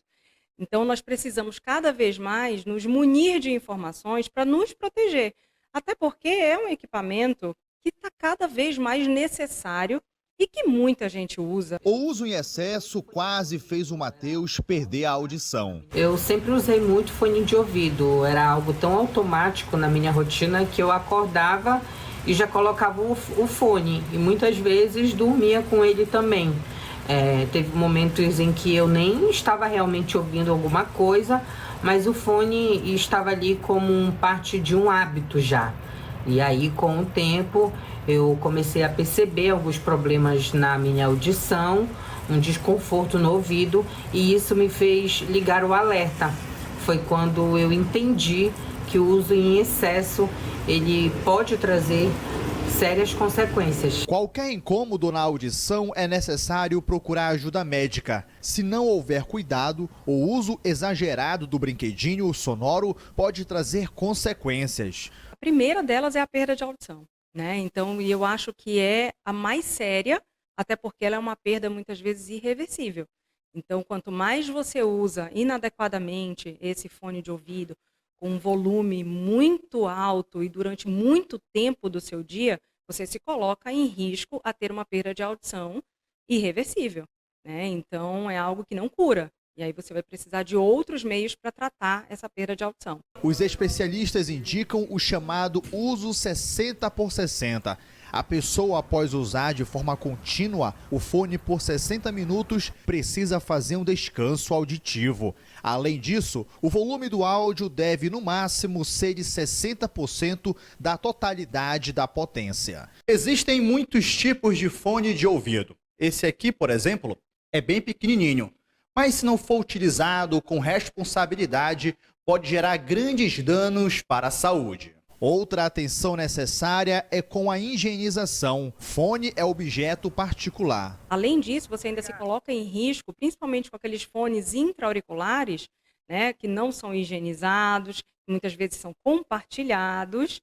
Então, nós precisamos cada vez mais nos munir de informações para nos proteger. Até porque é um equipamento que está cada vez mais necessário e que muita gente usa. O uso em excesso quase fez o Matheus perder a audição. Eu sempre usei muito fone de ouvido, era algo tão automático na minha rotina que eu acordava e já colocava o fone e muitas vezes dormia com ele também. Teve momentos em que eu nem estava realmente ouvindo alguma coisa, mas o fone estava ali como parte de um hábito já. E aí, com o tempo, eu comecei a perceber alguns problemas na minha audição, um desconforto no ouvido, e isso me fez ligar o alerta. Foi quando eu entendi que o uso em excesso ele pode trazer sérias consequências. Qualquer incômodo na audição é necessário procurar ajuda médica. Se não houver cuidado, o uso exagerado do brinquedinho sonoro pode trazer consequências. A primeira delas é a perda de audição, né? Então, eu acho que é a mais séria, até porque ela é uma perda muitas vezes irreversível. Então, quanto mais você usa inadequadamente esse fone de ouvido, com um volume muito alto e durante muito tempo do seu dia, você se coloca em risco a ter uma perda de audição irreversível, né? Então, é algo que não cura. E aí você vai precisar de outros meios para tratar essa perda de audição. Os especialistas indicam o chamado uso 60 por 60. A pessoa, após usar de forma contínua o fone por 60 minutos, precisa fazer um descanso auditivo. Além disso, o volume do áudio deve, no máximo, ser de 60% da totalidade da potência. Existem muitos tipos de fone de ouvido. Esse aqui, por exemplo, é bem pequenininho, mas se não for utilizado com responsabilidade, pode gerar grandes danos para a saúde. Outra atenção necessária é com a higienização. Fone é objeto particular. Além disso, você ainda se coloca em risco, principalmente com aqueles fones intra-auriculares, né, que não são higienizados, muitas vezes são compartilhados.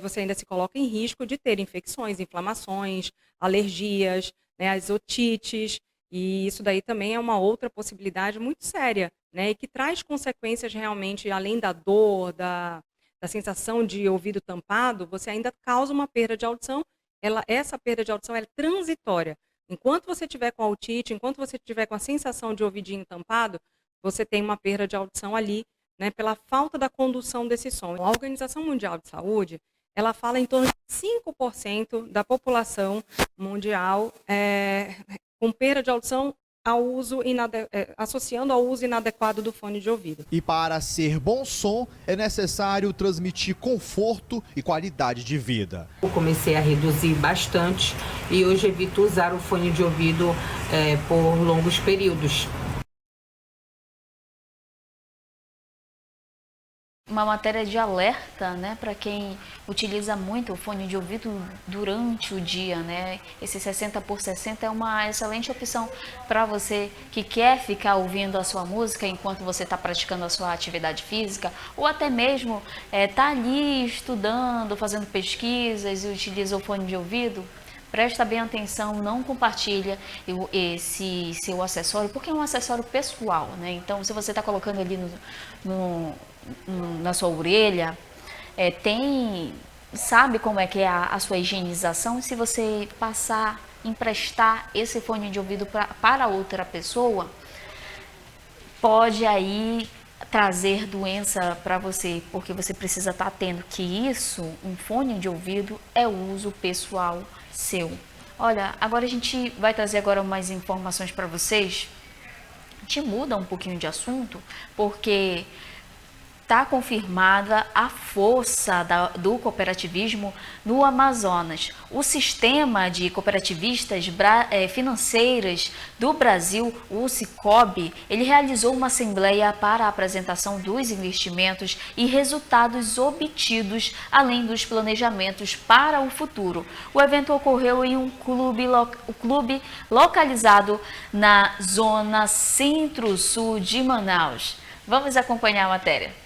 Você ainda se coloca em risco de ter infecções, inflamações, alergias, né, as otites. E isso daí também é uma outra possibilidade muito séria, né, e que traz consequências realmente, além da dor, da sensação de ouvido tampado, você ainda causa uma perda de audição. Essa perda de audição é transitória. Enquanto você estiver com a otite, enquanto você estiver com a sensação de ouvidinho tampado, você tem uma perda de audição ali, né, pela falta da condução desse som. A Organização Mundial de Saúde, ela fala em torno de 5% da população mundial com perda de audição ao uso associando ao uso inadequado do fone de ouvido. E para ser bom som, é necessário transmitir conforto e qualidade de vida. Eu comecei a reduzir bastante e hoje evito usar o fone de ouvido por longos períodos. Uma matéria de alerta, né, para quem utiliza muito o fone de ouvido durante o dia, né? Esse 60 por 60 é uma excelente opção para você que quer ficar ouvindo a sua música enquanto você está praticando a sua atividade física, ou até mesmo tá ali estudando, fazendo pesquisas e utiliza o fone de ouvido. Presta bem atenção, não compartilha esse seu acessório, porque é um acessório pessoal, né? Então, se você está colocando ali na sua orelha, sabe como é que é a sua higienização? E se você emprestar esse fone de ouvido para outra pessoa, pode aí trazer doença para você, porque você precisa estar atento que um fone de ouvido é uso pessoal seu. Olha, agora a gente vai trazer agora mais informações para vocês. A gente muda um pouquinho de assunto, porque está confirmada a força do cooperativismo no Amazonas. O sistema de cooperativistas financeiras do Brasil, o Sicob, ele realizou uma assembleia para a apresentação dos investimentos e resultados obtidos, além dos planejamentos para o futuro. O evento ocorreu em um clube localizado na zona centro-sul de Manaus. Vamos acompanhar a matéria.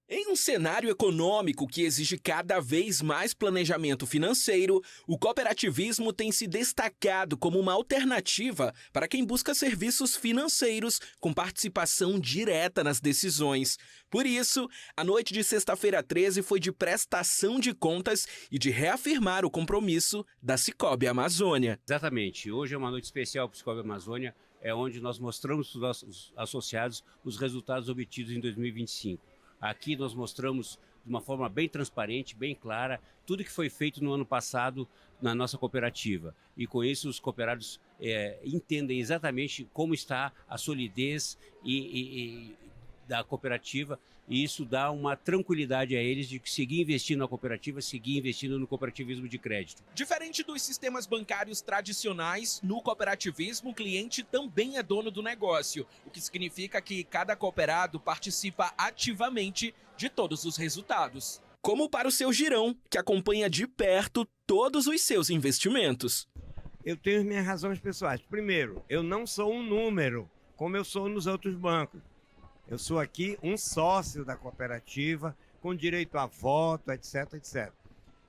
Em um cenário econômico que exige cada vez mais planejamento financeiro, o cooperativismo tem se destacado como uma alternativa para quem busca serviços financeiros com participação direta nas decisões. Por isso, a noite de sexta-feira 13 foi de prestação de contas e de reafirmar o compromisso da Sicob Amazônia. Exatamente. Hoje é uma noite especial para o Sicob Amazônia, onde nós mostramos para os nossos associados os resultados obtidos em 2025. Aqui nós mostramos de uma forma bem transparente, bem clara, tudo que foi feito no ano passado na nossa cooperativa. E com isso os cooperados entendem exatamente como está a solidez e da cooperativa, e isso dá uma tranquilidade a eles de seguir investindo na cooperativa, seguir investindo no cooperativismo de crédito. Diferente dos sistemas bancários tradicionais, no cooperativismo o cliente também é dono do negócio, o que significa que cada cooperado participa ativamente de todos os resultados. Como para o seu Girão, que acompanha de perto todos os seus investimentos. Eu tenho minhas razões pessoais. Primeiro, eu não sou um número, como eu sou nos outros bancos. Eu sou aqui um sócio da cooperativa, com direito a voto, etc, etc.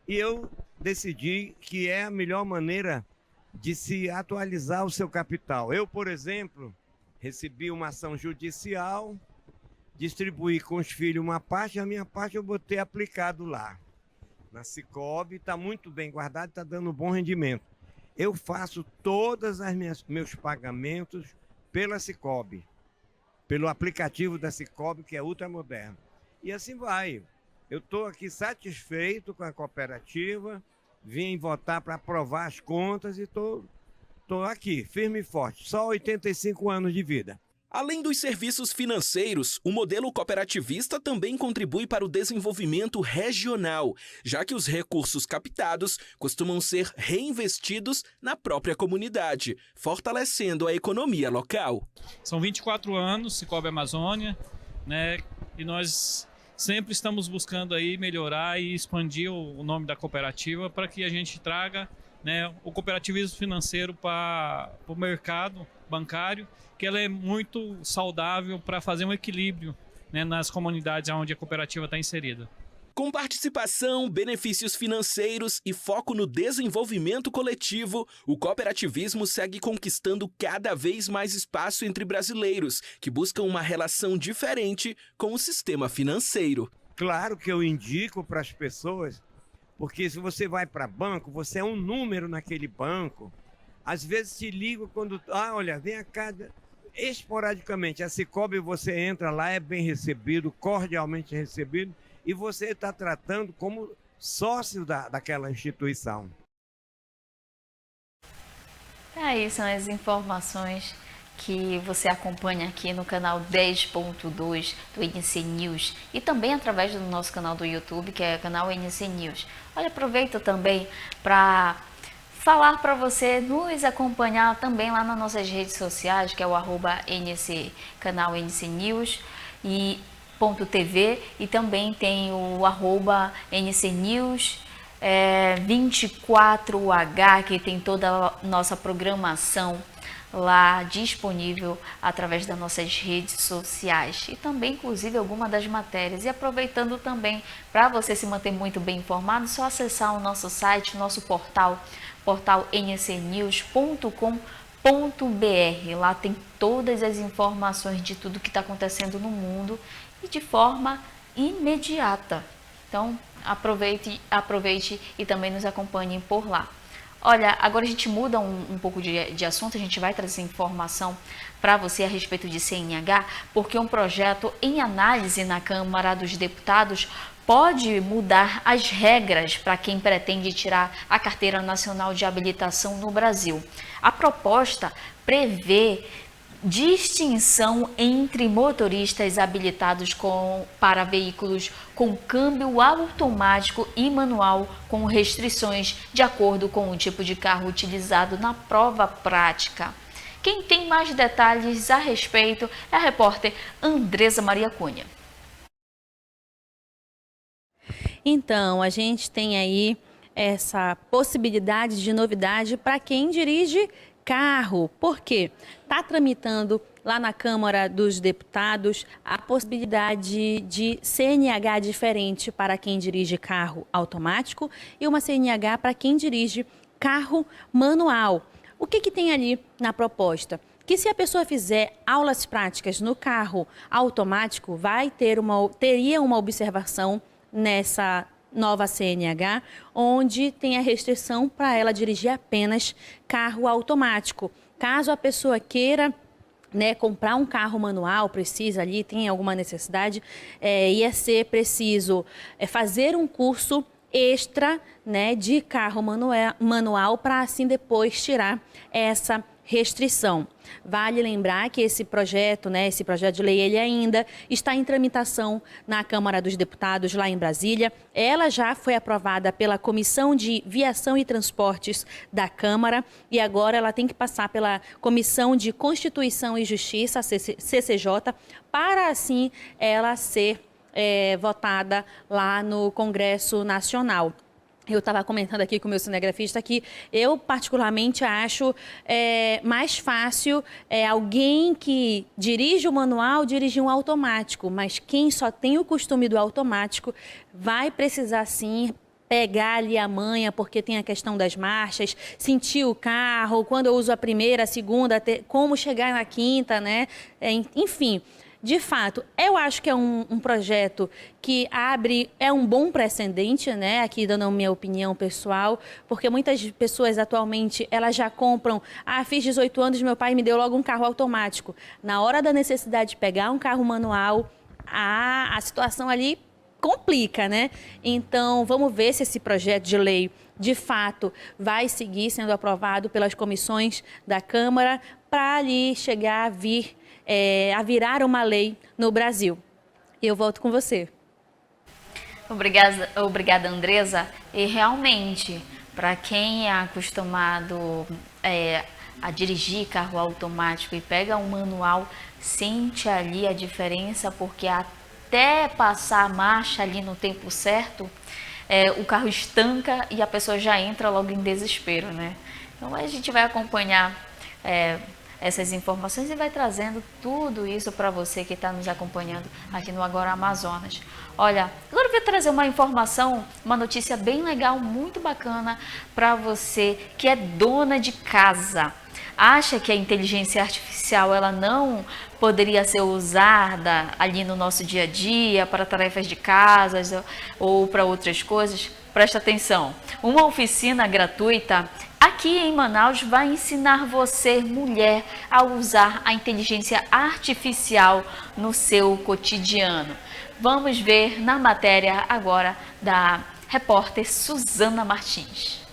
E eu decidi que é a melhor maneira de se atualizar o seu capital. Eu, por exemplo, recebi uma ação judicial, distribuí com os filhos uma parte, a minha parte eu botei aplicado lá. Na Sicoob, está muito bem guardado, está dando bom rendimento. Eu faço todos os meus pagamentos pela Sicoob, pelo aplicativo da Sicoob, que é ultramoderno. E assim vai. Eu estou aqui satisfeito com a cooperativa, vim votar para aprovar as contas e estou aqui, firme e forte. Só 85 anos de vida. Além dos serviços financeiros, o modelo cooperativista também contribui para o desenvolvimento regional, já que os recursos captados costumam ser reinvestidos na própria comunidade, fortalecendo a economia local. São 24 anos, Sicoob Amazônia, né? E nós sempre estamos buscando aí melhorar e expandir o nome da cooperativa para que a gente traga, né, o cooperativismo financeiro para o mercado bancário, que ela é muito saudável para fazer um equilíbrio, né, nas comunidades onde a cooperativa está inserida. Com participação, benefícios financeiros e foco no desenvolvimento coletivo, o cooperativismo segue conquistando cada vez mais espaço entre brasileiros, que buscam uma relação diferente com o sistema financeiro. Claro que eu indico para as pessoas, porque se você vai para banco, você é um número naquele banco. Às vezes te ligo quando... olha, vem cá... Esporadicamente, a Sicoob, você entra lá, é bem recebido, cordialmente recebido, e você está tratando como sócio daquela instituição. Aí são as informações que você acompanha aqui no canal 10.2 do NC News e também através do nosso canal do YouTube, que é o canal NC News. Olha, aproveito também para falar para você nos acompanhar também lá nas nossas redes sociais, que é o @NC, canal NC News e .tv, e também tem o @NC News 24H, que tem toda a nossa programação lá disponível através das nossas redes sociais e também inclusive alguma das matérias. E aproveitando também, para você se manter muito bem informado, é só acessar o nosso site, nosso portal ncnews.com.br. Lá tem todas as informações de tudo que está acontecendo no mundo e de forma imediata. Então aproveite e também nos acompanhem por lá. Olha, agora a gente muda um pouco de assunto, a gente vai trazer informação para você a respeito de CNH, porque um projeto em análise na Câmara dos Deputados pode mudar as regras para quem pretende tirar a Carteira Nacional de Habilitação no Brasil. A proposta prevê distinção entre motoristas habilitados para veículos com câmbio automático e manual, com restrições de acordo com o tipo de carro utilizado na prova prática. Quem tem mais detalhes a respeito é a repórter Andresa Maria Cunha. Então, a gente tem aí essa possibilidade de novidade para quem dirige carro. Por quê? Está tramitando lá na Câmara dos Deputados a possibilidade de CNH diferente para quem dirige carro automático e uma CNH para quem dirige carro manual. O que tem ali na proposta? Que se a pessoa fizer aulas práticas no carro automático, teria uma observação nessa nova CNH, onde tem a restrição para ela dirigir apenas carro automático. Caso a pessoa queira, né, comprar um carro manual, precisa ali, tem alguma necessidade, ia ser preciso fazer um curso extra, né, de carro manual para assim depois tirar essa restrição. Vale lembrar que esse projeto, esse projeto de lei, ele ainda está em tramitação na Câmara dos Deputados, lá em Brasília. Ela já foi aprovada pela Comissão de Viação e Transportes da Câmara e agora ela tem que passar pela Comissão de Constituição e Justiça, CCJ, para assim ela ser votada lá no Congresso Nacional. Eu estava comentando aqui com o meu cinegrafista que eu particularmente acho mais fácil alguém que dirige o manual dirigir um automático, mas quem só tem o costume do automático vai precisar sim pegar ali a manha, porque tem a questão das marchas, sentir o carro, quando eu uso a primeira, a segunda, como chegar na quinta, né? Enfim. De fato, eu acho que é um projeto que é um bom precedente, né? Aqui dando a minha opinião pessoal, porque muitas pessoas atualmente, elas já compram, fiz 18 anos, meu pai me deu logo um carro automático. Na hora da necessidade de pegar um carro manual, a situação ali complica, né? Então, vamos ver se esse projeto de lei, de fato, vai seguir sendo aprovado pelas comissões da Câmara para ali chegar a virar uma lei no Brasil. Eu volto com você. Obrigada, Andresa. E realmente, para quem é acostumado a dirigir carro automático e pega um manual, sente ali a diferença, porque até passar a marcha ali no tempo certo, o carro estanca e a pessoa já entra logo em desespero, né? Então a gente vai acompanhar essas informações e vai trazendo tudo isso para você que está nos acompanhando aqui no Agora Amazonas. Olha, agora eu vou trazer uma informação, uma notícia bem legal, muito bacana para você que é dona de casa. Acha que a inteligência artificial ela não poderia ser usada ali no nosso dia a dia para tarefas de casa ou para outras coisas? Presta atenção, uma oficina gratuita aqui em Manaus vai ensinar você, mulher, a usar a inteligência artificial no seu cotidiano. Vamos ver na matéria agora da repórter Suzana Martins.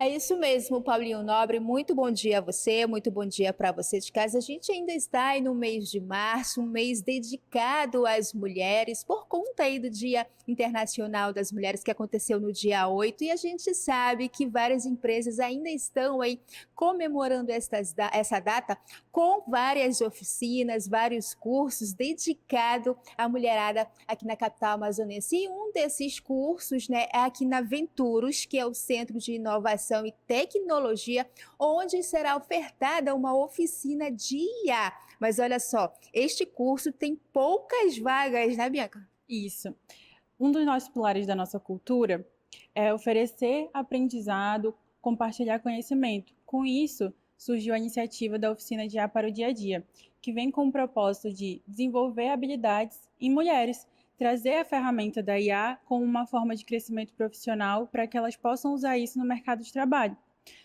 É isso mesmo, Paulinho Nobre, muito bom dia a você, muito bom dia para você de casa. A gente ainda está aí no mês de março, um mês dedicado às mulheres, por conta aí do Dia Internacional das Mulheres, que aconteceu no dia 8, e a gente sabe que várias empresas ainda estão aí comemorando essa data com várias oficinas, vários cursos dedicados à mulherada aqui na capital amazonense. E um desses cursos, né, é aqui na Venturos, que é o Centro de Inovação e Tecnologia, onde será ofertada uma oficina de IA. Mas olha só, este curso tem poucas vagas, né, Bianca? Isso. Um dos nossos pilares da nossa cultura é oferecer aprendizado, compartilhar conhecimento. Com isso, surgiu a iniciativa da Oficina de IA para o Dia a Dia, que vem com o propósito de desenvolver habilidades em mulheres, trazer a ferramenta da IA como uma forma de crescimento profissional para que elas possam usar isso no mercado de trabalho.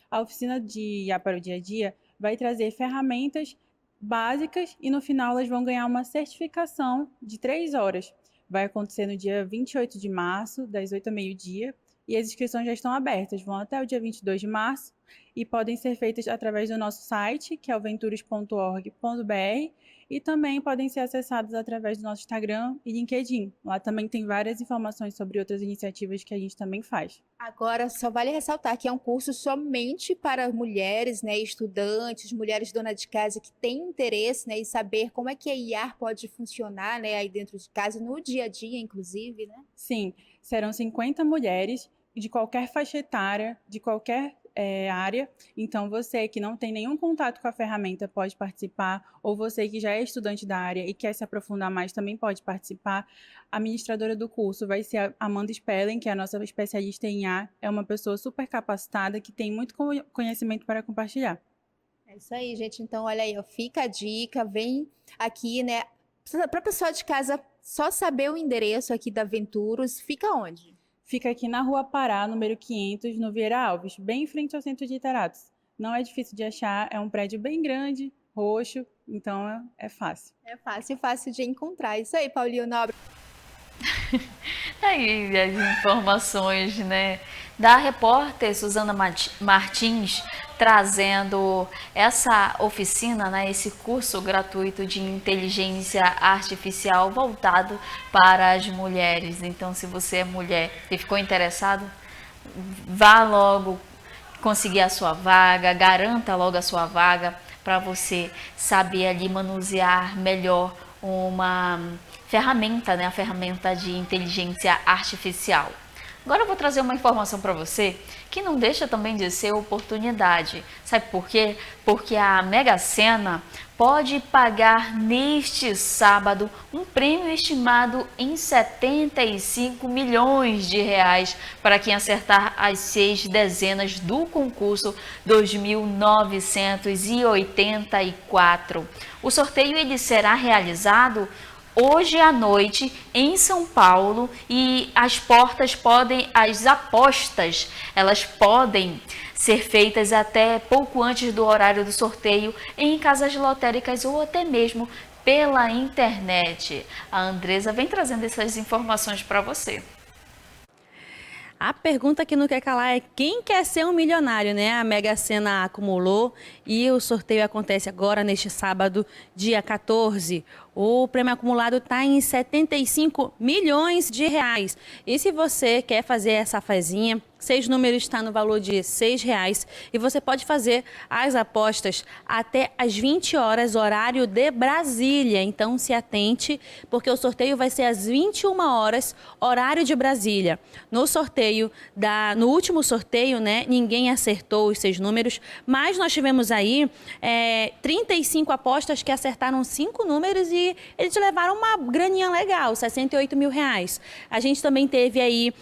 A Oficina de IA para o Dia a Dia vai trazer ferramentas básicas e no final elas vão ganhar uma certificação de 3 horas. Vai acontecer no dia 28 de março, das 8 ao meio-dia, e as inscrições já estão abertas, vão até o dia 22 de março e podem ser feitas através do nosso site, que é o venturos.org.br, e também podem ser acessadas através do nosso Instagram e LinkedIn. Lá também tem várias informações sobre outras iniciativas que a gente também faz. Agora, só vale ressaltar que é um curso somente para mulheres, né, estudantes, mulheres donas de casa que têm interesse, né, em saber como é que a IA pode funcionar, né, aí dentro de casa, no dia a dia, inclusive, né? Sim, serão 50 mulheres de qualquer faixa etária, de qualquer área. Então, você que não tem nenhum contato com a ferramenta pode participar, ou você que já é estudante da área e quer se aprofundar mais também pode participar. A administradora do curso vai ser a Amanda Spellen, que é a nossa especialista em IA, é uma pessoa super capacitada que tem muito conhecimento para compartilhar. É isso aí, gente. Então, olha aí, ó, fica a dica, vem aqui, né, para o pessoal de casa só saber o endereço aqui da Venturos. Fica onde? Fica aqui na Rua Pará, número 500, no Vieira Alves, bem em frente ao Centro de Iteratos. Não é difícil de achar, é um prédio bem grande, roxo, então é fácil. É fácil de encontrar. Isso aí, Paulinho Nobre. Aí as informações, né, da repórter Suzana Martins, trazendo essa oficina, né, esse curso gratuito de inteligência artificial voltado para as mulheres. Então, se você é mulher e ficou interessado, vá logo conseguir a sua vaga, garanta logo a sua vaga para você saber ali manusear melhor uma ferramenta, né, a ferramenta de inteligência artificial. Agora eu vou trazer uma informação para você que não deixa também de ser oportunidade. Sabe por quê? Porque a Mega Sena pode pagar neste sábado um prêmio estimado em 75 milhões de reais para quem acertar as 6 dezenas do concurso 2984. O sorteio ele será realizado hoje à noite em São Paulo e as apostas, elas podem ser feitas até pouco antes do horário do sorteio em casas lotéricas ou até mesmo pela internet. A Andresa vem trazendo essas informações para você. A pergunta que não quer calar é quem quer ser um milionário, né? A Mega Sena acumulou e o sorteio acontece agora neste sábado, dia 14. O prêmio acumulado está em 75 milhões de reais. E se você quer fazer essa fezinha, 6 números está no valor de R$6 e você pode fazer as apostas até às 20 horas, horário de Brasília. Então se atente, porque o sorteio vai ser às 21 horas, horário de Brasília. No último sorteio, né, ninguém acertou os 6 números, mas nós tivemos aí 35 apostas que acertaram 5 números e eles levaram uma graninha legal, 68 mil reais. A gente também teve aí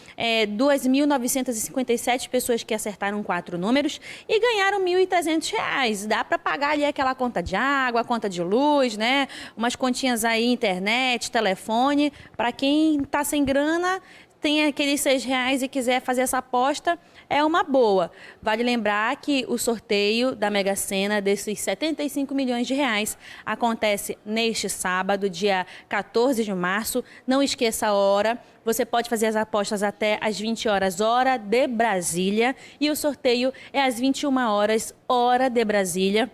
2.957 pessoas que acertaram 4 números e ganharam R$1.300. Dá para pagar ali aquela conta de água, conta de luz, né? Umas continhas aí, internet, telefone. Para quem está sem grana, tem aqueles R$6 e quiser fazer essa aposta, é uma boa. Vale lembrar que o sorteio da Mega Sena desses 75 milhões de reais acontece neste sábado, dia 14 de março. Não esqueça a hora. Você pode fazer as apostas até às 20 horas, hora de Brasília. E o sorteio é às 21 horas, hora de Brasília.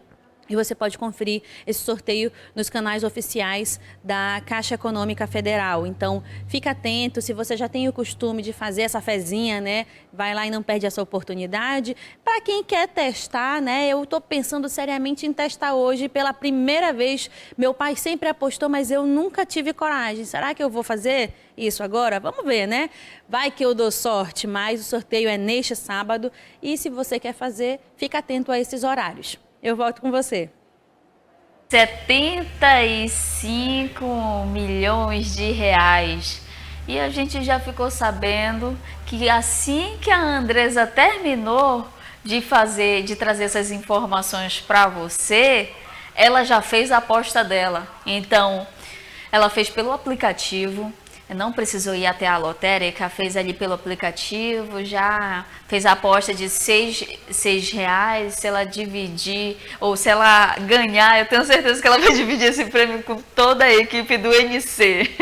E você pode conferir esse sorteio nos canais oficiais da Caixa Econômica Federal. Então, fica atento, se você já tem o costume de fazer essa fezinha, né? Vai lá e não perde essa oportunidade. Para quem quer testar, né? Eu estou pensando seriamente em testar hoje pela primeira vez. Meu pai sempre apostou, mas eu nunca tive coragem. Será que eu vou fazer isso agora? Vamos ver, né? Vai que eu dou sorte, mas o sorteio é neste sábado. E se você quer fazer, fica atento a esses horários. Eu volto com você. 75 milhões de reais. E a gente já ficou sabendo que assim que a Andresa terminou de trazer essas informações para você, ela já fez a aposta dela. Então, ela fez pelo aplicativo. Não precisou ir até a lotérica, fez ali pelo aplicativo, já fez a aposta de R$6, se ela dividir, ou se ela ganhar, eu tenho certeza que ela vai dividir esse prêmio com toda a equipe do NC.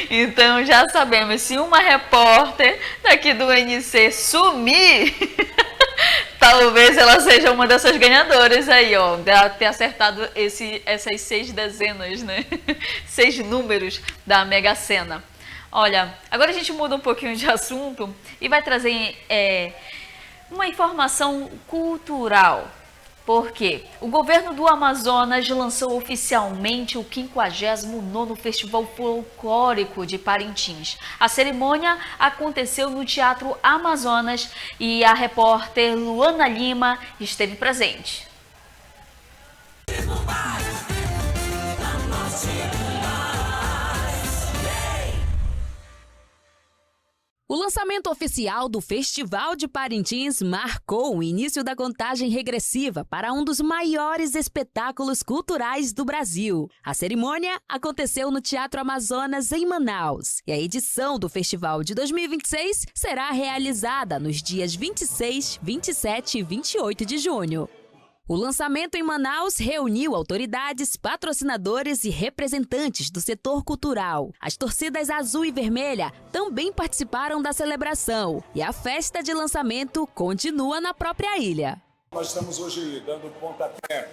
Então já sabemos, se uma repórter daqui do NC sumir, talvez ela seja uma dessas ganhadoras aí, ó, de ter acertado essas 6 dezenas, né? 6 números da Mega Sena. Olha, agora a gente muda um pouquinho de assunto e vai trazer uma informação cultural. Porque o governo do Amazonas lançou oficialmente o 59º Festival Folclórico de Parintins. A cerimônia aconteceu no Teatro Amazonas e a repórter Luana Lima esteve presente. O lançamento oficial do Festival de Parintins marcou o início da contagem regressiva para um dos maiores espetáculos culturais do Brasil. A cerimônia aconteceu no Teatro Amazonas, em Manaus, e a edição do festival de 2026 será realizada nos dias 26, 27 e 28 de junho. O lançamento em Manaus reuniu autoridades, patrocinadores e representantes do setor cultural. As torcidas azul e vermelha também participaram da celebração e a festa de lançamento continua na própria ilha. Nós estamos hoje dando pontapé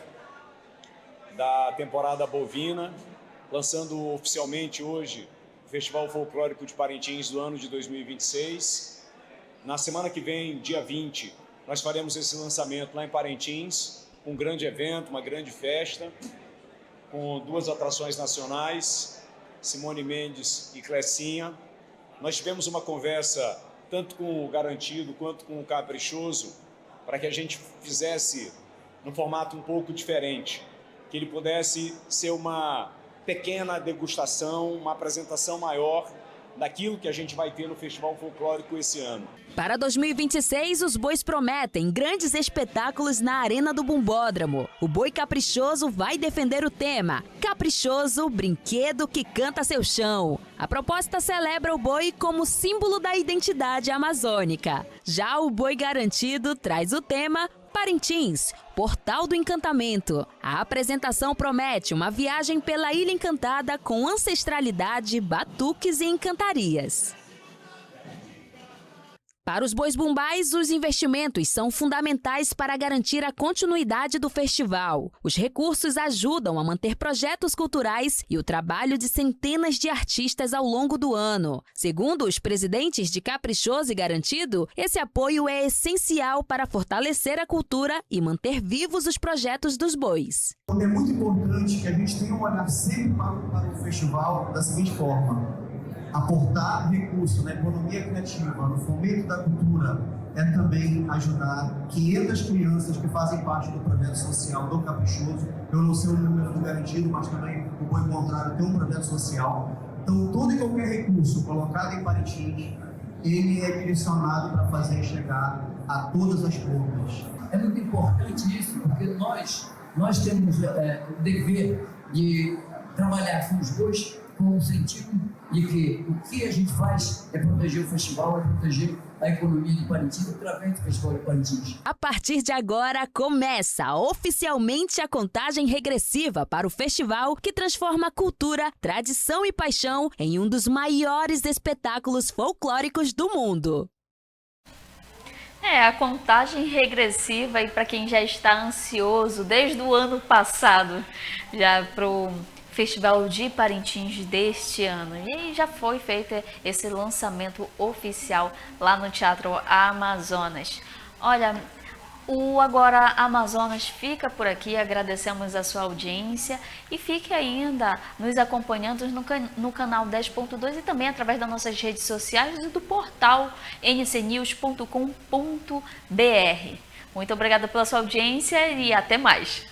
da temporada bovina, lançando oficialmente hoje o Festival Folclórico de Parintins do ano de 2026. Na semana que vem, dia 20, nós faremos esse lançamento lá em Parintins, um grande evento, uma grande festa, com 2 atrações nacionais, Simone Mendes e Clecinha. Nós tivemos uma conversa tanto com o Garantido quanto com o Caprichoso, para que a gente fizesse num formato um pouco diferente, que ele pudesse ser uma pequena degustação, uma apresentação maior daquilo que a gente vai ter no Festival Folclórico esse ano. Para 2026, os bois prometem grandes espetáculos na Arena do Bumbódromo. O boi caprichoso vai defender o tema Caprichoso, brinquedo que canta seu chão. A proposta celebra o boi como símbolo da identidade amazônica. Já o boi garantido traz o tema Parintins, Portal do Encantamento. A apresentação promete uma viagem pela Ilha Encantada com ancestralidade, batuques e encantarias. Para os bois bumbais, os investimentos são fundamentais para garantir a continuidade do festival. Os recursos ajudam a manter projetos culturais e o trabalho de centenas de artistas ao longo do ano. Segundo os presidentes de Caprichoso e Garantido, esse apoio é essencial para fortalecer a cultura e manter vivos os projetos dos bois. É muito importante que a gente tenha um olhar sempre para o festival da seguinte forma: aportar recursos na economia criativa, no fomento da cultura, é também ajudar 500 crianças que fazem parte do projeto social do Caprichoso. Eu não sei o número do Garantido, mas também o Boi Contrário tem um projeto social. Então, todo e qualquer recurso colocado em Parintins, ele é direcionado para fazer chegar a todas as pontas. É muito importante isso, porque nós temos o dever de trabalhar com os bois com o sentido de que o que a gente faz é proteger o festival, é proteger a economia de Parintins através do Festival de Parintins. A partir de agora, começa oficialmente a contagem regressiva para o festival que transforma cultura, tradição e paixão em um dos maiores espetáculos folclóricos do mundo. A contagem regressiva, e para quem já está ansioso desde o ano passado, já para o Festival de Parintins deste ano. E aí já foi feito esse lançamento oficial lá no Teatro Amazonas. Olha, o Agora Amazonas fica por aqui, agradecemos a sua audiência e fique ainda nos acompanhando no canal 10.2 e também através das nossas redes sociais e do portal ncnews.com.br. Muito obrigada pela sua audiência e até mais!